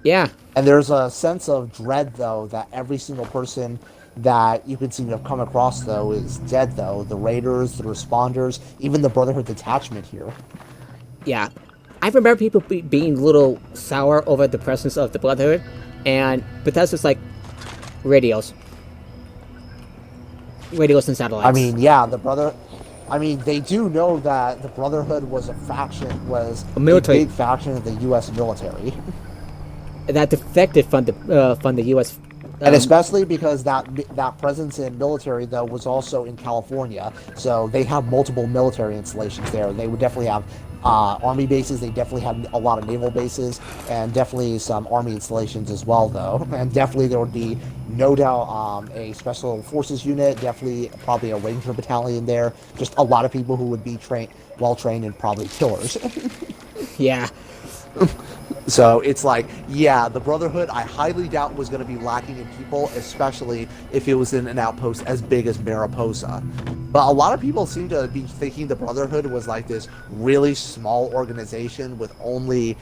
Yeah. And there's a sense of dread, though, that every single person that you can seem to have come across, though, is dead, though. The Raiders, the Responders, even the Brotherhood detachment here. Yeah. I remember people being a little sour over the presence of the Brotherhood, but that's just like radios. Radios and satellites. I mean, yeah, they do know that the Brotherhood was a big faction of the U.S. military. That defected from the U.S. And especially because that presence in military, though, was also in California. So they have multiple military installations there. They would definitely have army bases. They definitely have a lot of naval bases. And definitely some army installations as well, though. And definitely there would be, no doubt, a special forces unit. Definitely probably a ranger battalion there. Just a lot of people who would be well-trained and probably killers. Yeah. So it's like, yeah, the Brotherhood, I highly doubt was going to be lacking in people, especially if it was in an outpost as big as Mariposa. But a lot of people seem to be thinking the Brotherhood was like this really small organization with only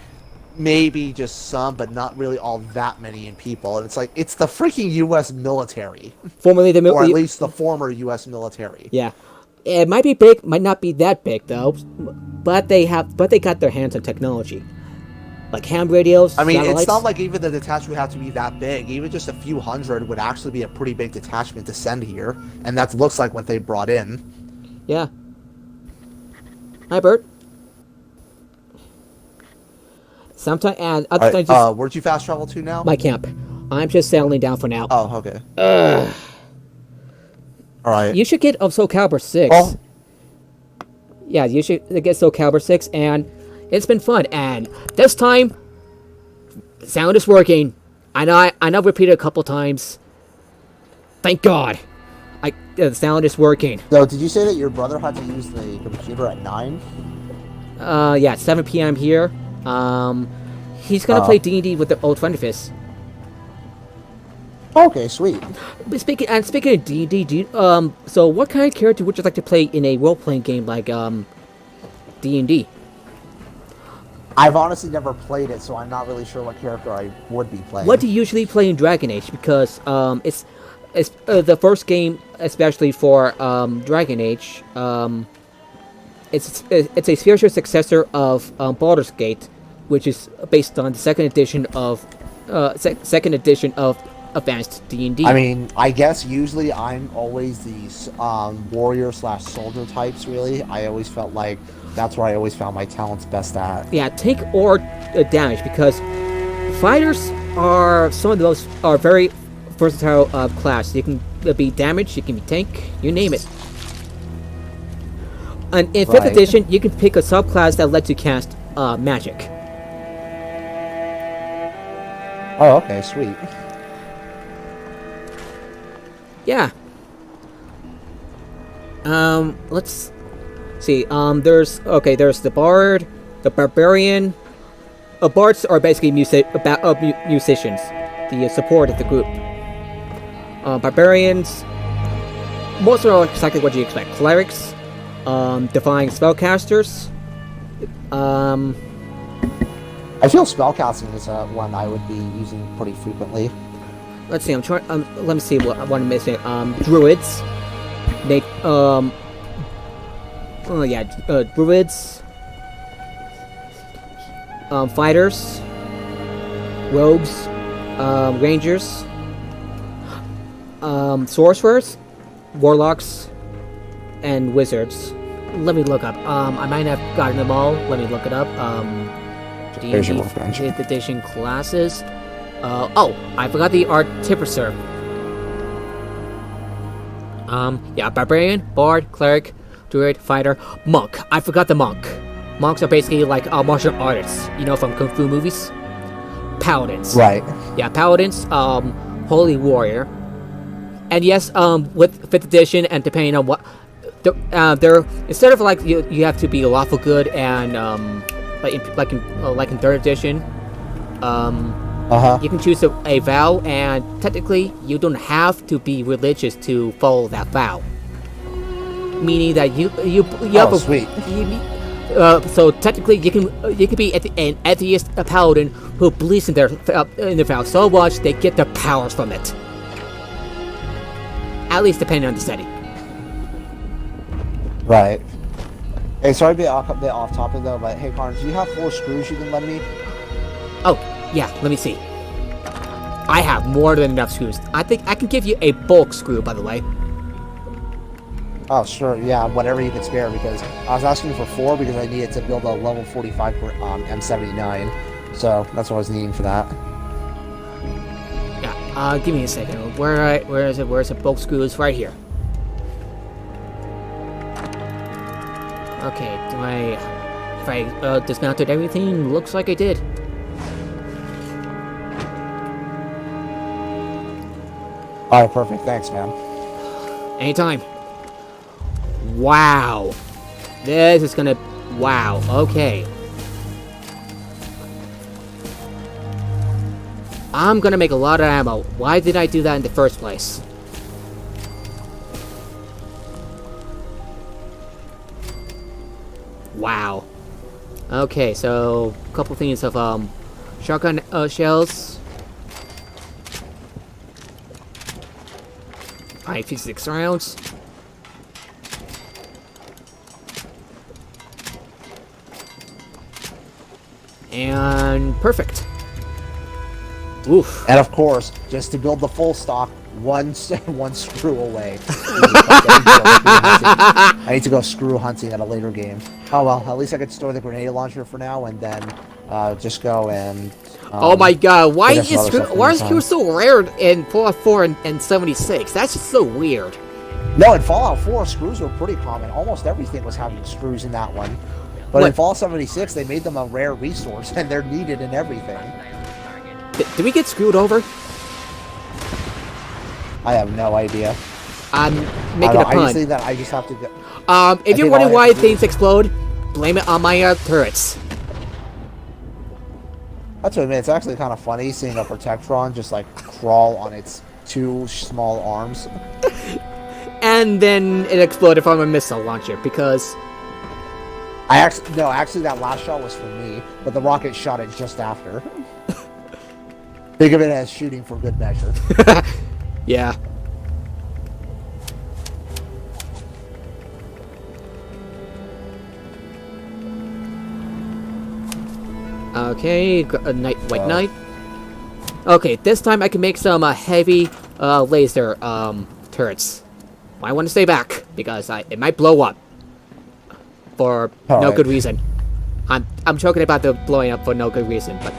maybe just some, but not really all that many in people. And it's like, it's the freaking U.S. military. Formerly the or at least the former U.S. military. Yeah. It might be big, might not be that big, though. But they got their hands on technology. Like ham radios, I mean, satellites. It's not like even the detachment would have to be that big. Even just a few hundred would actually be a pretty big detachment to send here. And that looks like what they brought in. Yeah. Hi, Bert. Sometimes, and other times... where'd you fast travel to now? My camp. I'm just settling down for now. Oh, okay. Alright. You should get Soul Calibur 6. Oh. Yeah, you should get Soul Calibur 6, and it's been fun. And this time, sound is working. I know I've repeated a couple times. Thank God. The sound is working. So, did you say that your brother had to use the computer at 9? Yeah, 7 p.m. here. He's gonna play D&D with the old friend of his. Okay, sweet. But speaking of D&D, so what kind of character would you like to play in a role-playing game like D&D? I've honestly never played it, so I'm not really sure what character I would be playing. What do you usually play in Dragon Age? Because it's the first game, especially for Dragon Age. It's a spiritual successor of Baldur's Gate, which is based on the second edition of Advanced D&D. I mean, I guess usually I'm always the warrior/soldier types, really. I always felt like that's where I always found my talents best at. Yeah, tank or damage, because fighters are very versatile class. You can be damage, you can be tank, you name it. And in 5th edition, you can pick a subclass that lets you cast magic. Oh, okay, sweet. Yeah. Let's see. There's the bard, the barbarian. Bards are basically musicians, the support of the group. Barbarians, most are exactly what you expect. Clerics, divine spellcasters. I feel spellcasting is one I would be using pretty frequently. Let's see. I'm trying. Let me see what I'm missing. Druids. They. Oh yeah. Druids. Fighters. Rogues. Rangers. Sorcerers. Warlocks. And wizards. Let me look up. I might have gotten them all. Let me look it up. There's your D&D workbench. 5th edition classes. Oh, I forgot the artificer. Yeah, barbarian, bard, cleric, druid, fighter, monk. I forgot the monk. Monks are basically like martial artists, you know, from kung fu movies. Paladins. Right. Yeah, paladins. Holy warrior. And yes, with 5th edition, and depending on what, they're instead of like you have to be lawful good and like in 3rd edition, you can choose a vow, and technically you don't have to be religious to follow that vow. Meaning that you have sweet. So technically you can be an atheist paladin who believes in their vow so much they get their powers from it. At least depending on the setting. Right. Hey, sorry to be a bit off topic though, but hey, Carnes, do you have 4 screws you can lend me? Oh, yeah, let me see. I have more than enough screws. I think I can give you a bulk screw, by the way. Oh, sure, yeah, whatever you can spare, because I was asking for 4 because I needed to build a level 45 M79, so that's what I was needing for that. Yeah, give me a second. Where is it? Where's the bulk screws? Right here. Okay, if I dismounted everything, looks like I did. Alright, perfect, thanks, man. Anytime. Wow. This is gonna... Wow, okay. I'm gonna make a lot of ammo. Why did I do that in the first place? Wow. Okay, so a couple things of shotgun shells. 556 rounds. And perfect. Oof. And of course, just to build the full stock, one screw away. I need to go screw hunting at a later game. Oh well, at least I could store the grenade launcher for now, and then just go and. Oh my god, why is screw so rare in Fallout 4 and 76? That's just so weird. No, in Fallout 4, screws were pretty common. Almost everything was having screws in that one. But in Fallout 76, they made them a rare resource, and they're needed in everything. Did we get screwed over? I have no idea. I'm making a pun. I just think that I just have to go. If you're wondering why things explode, blame it on my turrets. That's what I mean. It's actually kind of funny seeing a Protectron just like crawl on its 2 small arms. And then it exploded from a missile launcher because... Actually that last shot was for me, but the rocket shot it just after. Think of it as shooting for good measure. Yeah. Okay, white knight. Okay, this time I can make some heavy laser turrets. I want to stay back because it might blow up for no good reason. I'm joking about the blowing up for no good reason, but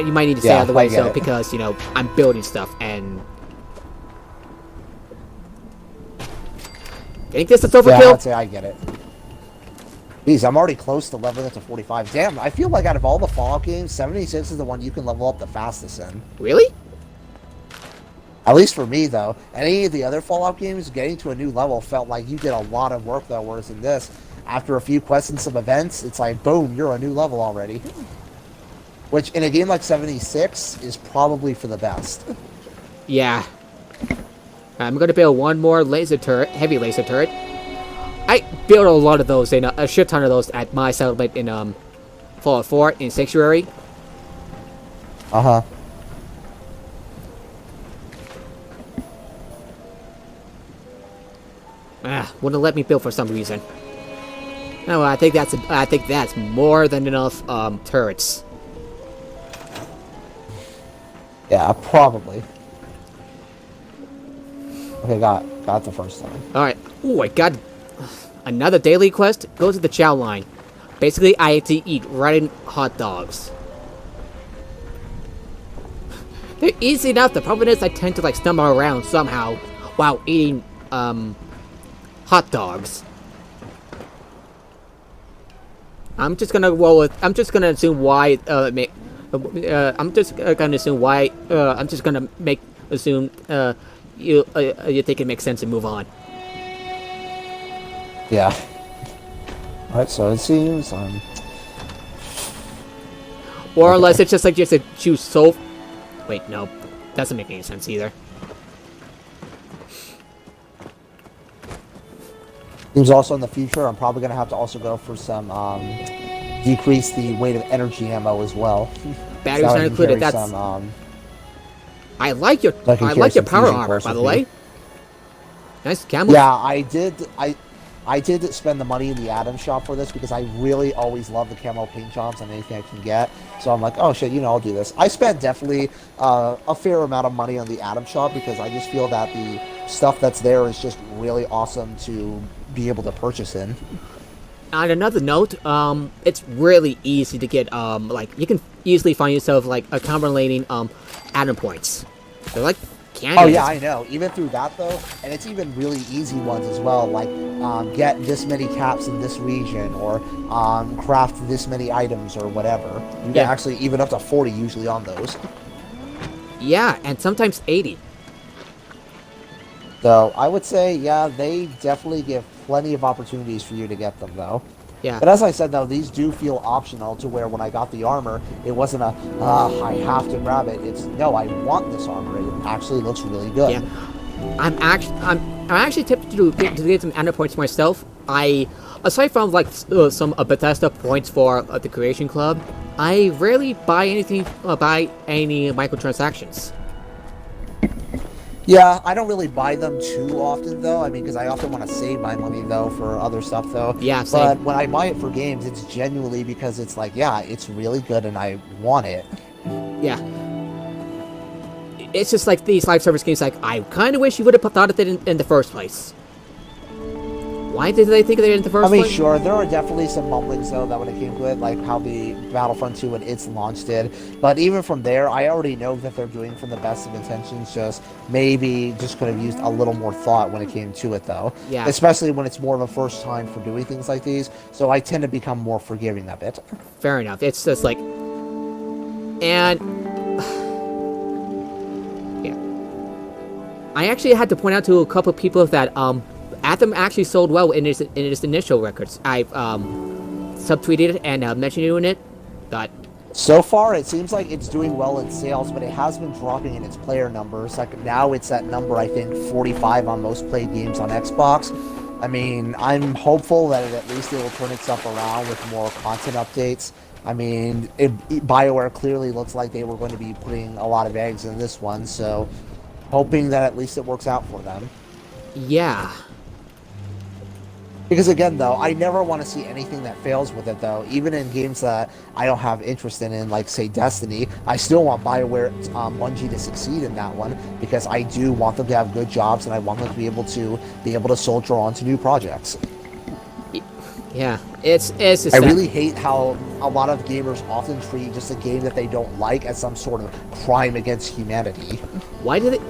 you might need to stay out of the way because you know I'm building stuff and. Think this is overkill? Yeah, I'd say I get it. Jeez, I'm already close to leveling up to 45. Damn, I feel like out of all the Fallout games, 76 is the one you can level up the fastest in. Really? At least for me, though. Any of the other Fallout games, getting to a new level felt like you did a lot of work, though, whereas in this, after a few quests and some events, it's like, boom, you're a new level already. Which, in a game like 76, is probably for the best. Yeah. I'm gonna build one more laser turret, heavy laser turret. I built a lot of those, a shit ton of those at my settlement in Fallout 4 in Sanctuary. Uh-huh. Wouldn't let me build for some reason. No, I think that's more than enough turrets. Yeah, probably. Okay, got the first one. Alright. Ooh, I got another daily quest. Go to the chow line. Basically, I have to eat rotten hot dogs. They're easy enough. The problem is I tend to like stumble around somehow while eating hot dogs. I'm just gonna roll with. I'm just gonna assume why. I'm just gonna assume why. I'm just gonna assume. You think it makes sense and move on. Yeah. Alright, so it seems Or unless it's just like you have to choose so. Wait, no, doesn't make any sense either. seems also in the future I'm probably gonna have to also go for some decrease the weight of energy ammo as well. Batteries So I not can included. carry That's. some, I like your. I can I carry like your some power fusion armor, cores by the with me. way. Nice camel. Yeah, I did spend the money in the Atom shop for this because I really always love the camo paint jobs on anything I can get. So I'm like, oh shit, I'll do this. I spent definitely a fair amount of money on the Atom shop because I just feel that the stuff that's there is just really awesome to be able to purchase in. On another note, it's really easy to get, like, you can easily find yourself, like, accumulating, atom points. They're like candy. Oh yeah, I know. Even through that though, and it's even really easy ones as well, like get this many caps in this region, or craft this many items, or whatever. You get actually even up to 40 usually on those. Yeah, and sometimes 80. So I would say, yeah, they definitely give plenty of opportunities for you to get them though. Yeah. But as I said though, these do feel optional to where when I got the armor, it wasn't a, I have to grab it. It's, no, I want this armor. It actually looks really good. Yeah. I'm actually tempted to get some atom points myself. Aside from like some Bethesda points for the Creation Club, I rarely buy anything, buy any microtransactions. Yeah, I don't really buy them too often though. I mean, because I often want to save my money though for other stuff though. Yeah, same. But when I buy it for games, it's genuinely because it's like, yeah, it's really good and I want it. Yeah. It's just like these live service games, like, I kind of wish you would have thought of it in the first place. Why did they think of it in the first place? I mean, sure, there are definitely some mumblings, though, that when it came to it, like how the Battlefront 2 and its launch did. But even from there, I already know that they're doing from the best of intentions, just maybe just could have used a little more thought when it came to it, though. Yeah. Especially when it's more of a first time for doing things like these, so I tend to become more forgiving of it. Fair enough. It's just like... And... yeah. I actually had to point out to a couple of people that, Anthem actually sold well in its initial records. I've subtweeted it and mentioned you in it. But so far, it seems like it's doing well in sales, but it has been dropping in its player numbers. Like now, it's at number I think 45 on most played games on Xbox. I mean, I'm hopeful that at least it will turn itself around with more content updates. I mean, BioWare clearly looks like they were going to be putting a lot of eggs in this one, so hoping that at least it works out for them. yeah. Because again, though, I never want to see anything that fails with it, though. Even in games that I don't have interest in, like, say, Destiny, I still want BioWare, Bungie to succeed in that one, because I do want them to have good jobs, and I want them to be able to soldier on to new projects. Yeah, it's just I really hate how a lot of gamers often treat just a game that they don't like as some sort of crime against humanity. Why did it...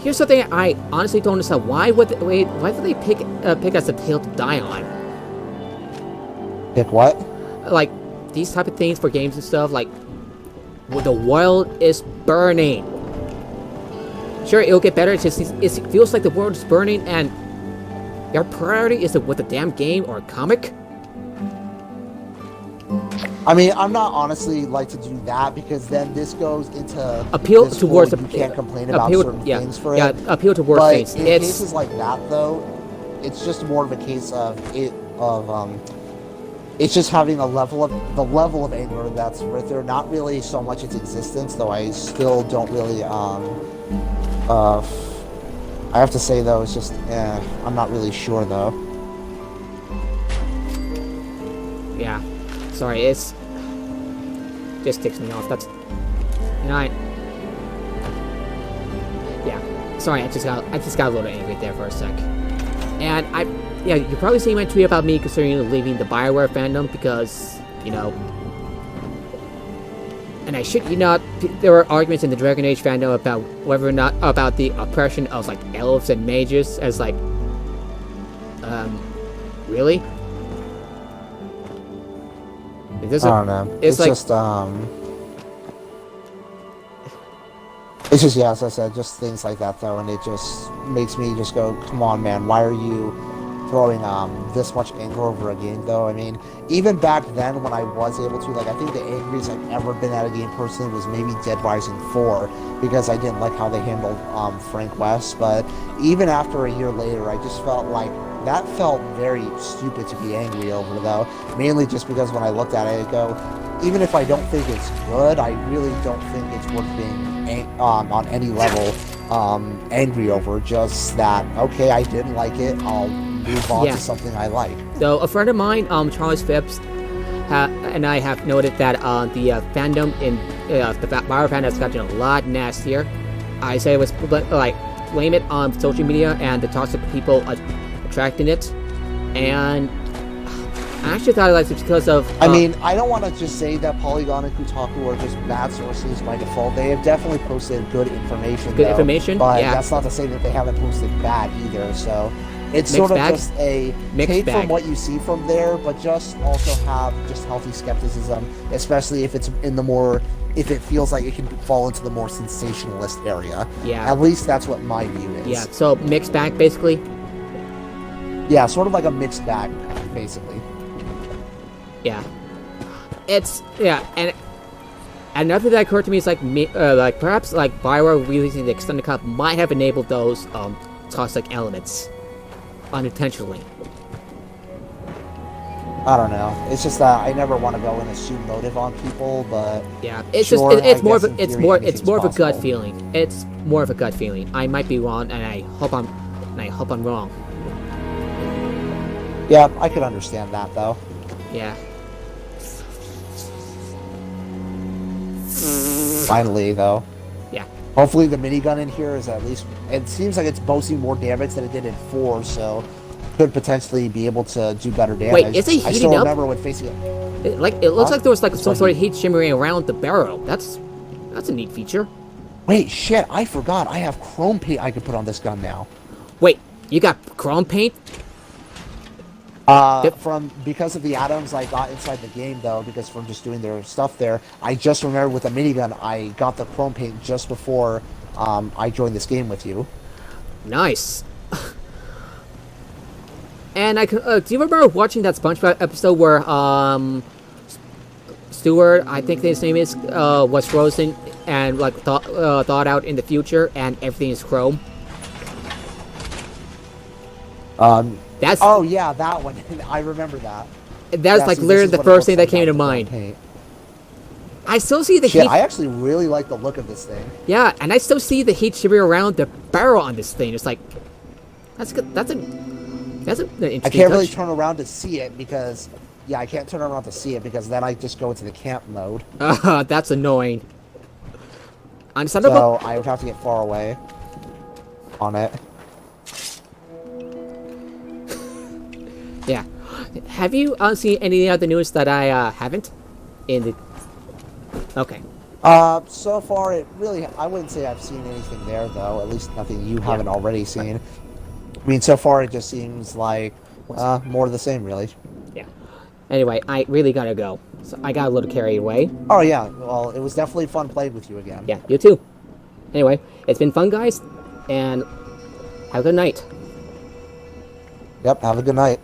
Here's something I honestly don't understand. Why would they pick as a hill to die on? Pick what? Like, these type of things for games and stuff, like, the world is burning. Sure, it'll get better, it's just, it feels like the world is burning, and your priority is with a damn game or a comic? I mean, I'm not honestly like to do that, because then this goes into appeal this towards whole, you can't complain about certain things for it. Yeah, appeal towards but things. In cases like that, though, it's just more of a case of it's just having the level of anger that's right there. Not really so much its existence, though. I still don't really I have to say though, it's just I'm not really sure though. Yeah. Sorry, it's just ticks me off. That's yeah. Sorry, I just got a little angry there for a sec. And yeah, you're probably seeing my tweet about me considering leaving the BioWare fandom because, you know, and I shit you not, there were arguments in the Dragon Age fandom about whether or not about the oppression of like elves and mages as like, really? I don't know. It's like, just it's just, yeah, as I said, just things like that though, and it just makes me just go, come on, man, why are you throwing this much anger over a game though? I mean, even back then when I was able to, like, I think the angriest I've ever been at a game personally was maybe Dead Rising 4, because I didn't like how they handled Frank West. But even after a year later, I just felt like that felt very stupid to be angry over though, mainly just because when I looked at it, I go, even if I don't think it's good, I really don't think it's worth being on any level angry over. Just that, okay, I didn't like it, I'll move on to something I like. So a friend of mine, Charles Phipps, and I have noted that the fandom in the BioWare fandom has gotten a lot nastier. I say it was like blame it on social media and the toxic people attracting it, and I actually thought it was because of... I mean, I don't want to just say that Polygon and Kotaku are just bad sources by default. They have definitely posted good information, but that's not to say that they haven't posted bad either, so... It's mixed sort of bag. Just a take from what you see from there, but just also have just healthy skepticism, especially if it's in the more... if it feels like it can fall into the more sensationalist area. Yeah. At least that's what my view is. Yeah, so mixed bag, basically? Yeah, sort of like a mixed bag, basically. Yeah, it's and another that occurred to me is like perhaps like BioWare releasing the extended cut might have enabled those toxic elements unintentionally. I don't know. It's just that I never want to go and assume motive on people, but yeah, it's sure, just it's more of a gut feeling. It's more of a gut feeling. I might be wrong, and I hope I'm wrong. Yeah, I could understand that though. Yeah. Finally, though. Yeah. Hopefully the minigun in here is at least... It seems like it's boasting more damage than it did in 4, so... Could potentially be able to do better damage. Wait, is it heating up? I still remember when facing it... It looks like there was like some sort of heat shimmering around the barrel. That's a neat feature. Wait, shit, I forgot. I have chrome paint I could put on this gun now. Wait, you got chrome paint? Because of the atoms I got inside the game, though, because from just doing their stuff there, I just remember with the minigun, I got the chrome paint just before I joined this game with you. Nice. And I do you remember watching that SpongeBob episode where Stewart, I think his name is, was frozen and like thawed out in the future, and everything is chrome? Oh yeah, that one. I remember that. That's like literally the first thing that came to mind. Paint. I still see the heat. I actually really like the look of this thing. Yeah, and I still see the heat shimmering around the barrel on this thing. It's like, that's good. That's an interesting I can't really turn around to see it because, yeah, I can't turn around to see it because then I just go into the camp mode. That's annoying. So I would have to get far away on it. Yeah. Have you seen any other news that I haven't? Okay. So far, I wouldn't say I've seen anything there, though. At least nothing you haven't already seen. I mean, so far it just seems like more of the same, really. Yeah. Anyway, I really gotta go. So I got a little carried away. Oh, yeah. Well, it was definitely fun playing with you again. Yeah, you too. Anyway, it's been fun, guys, and have a good night. Yep, have a good night.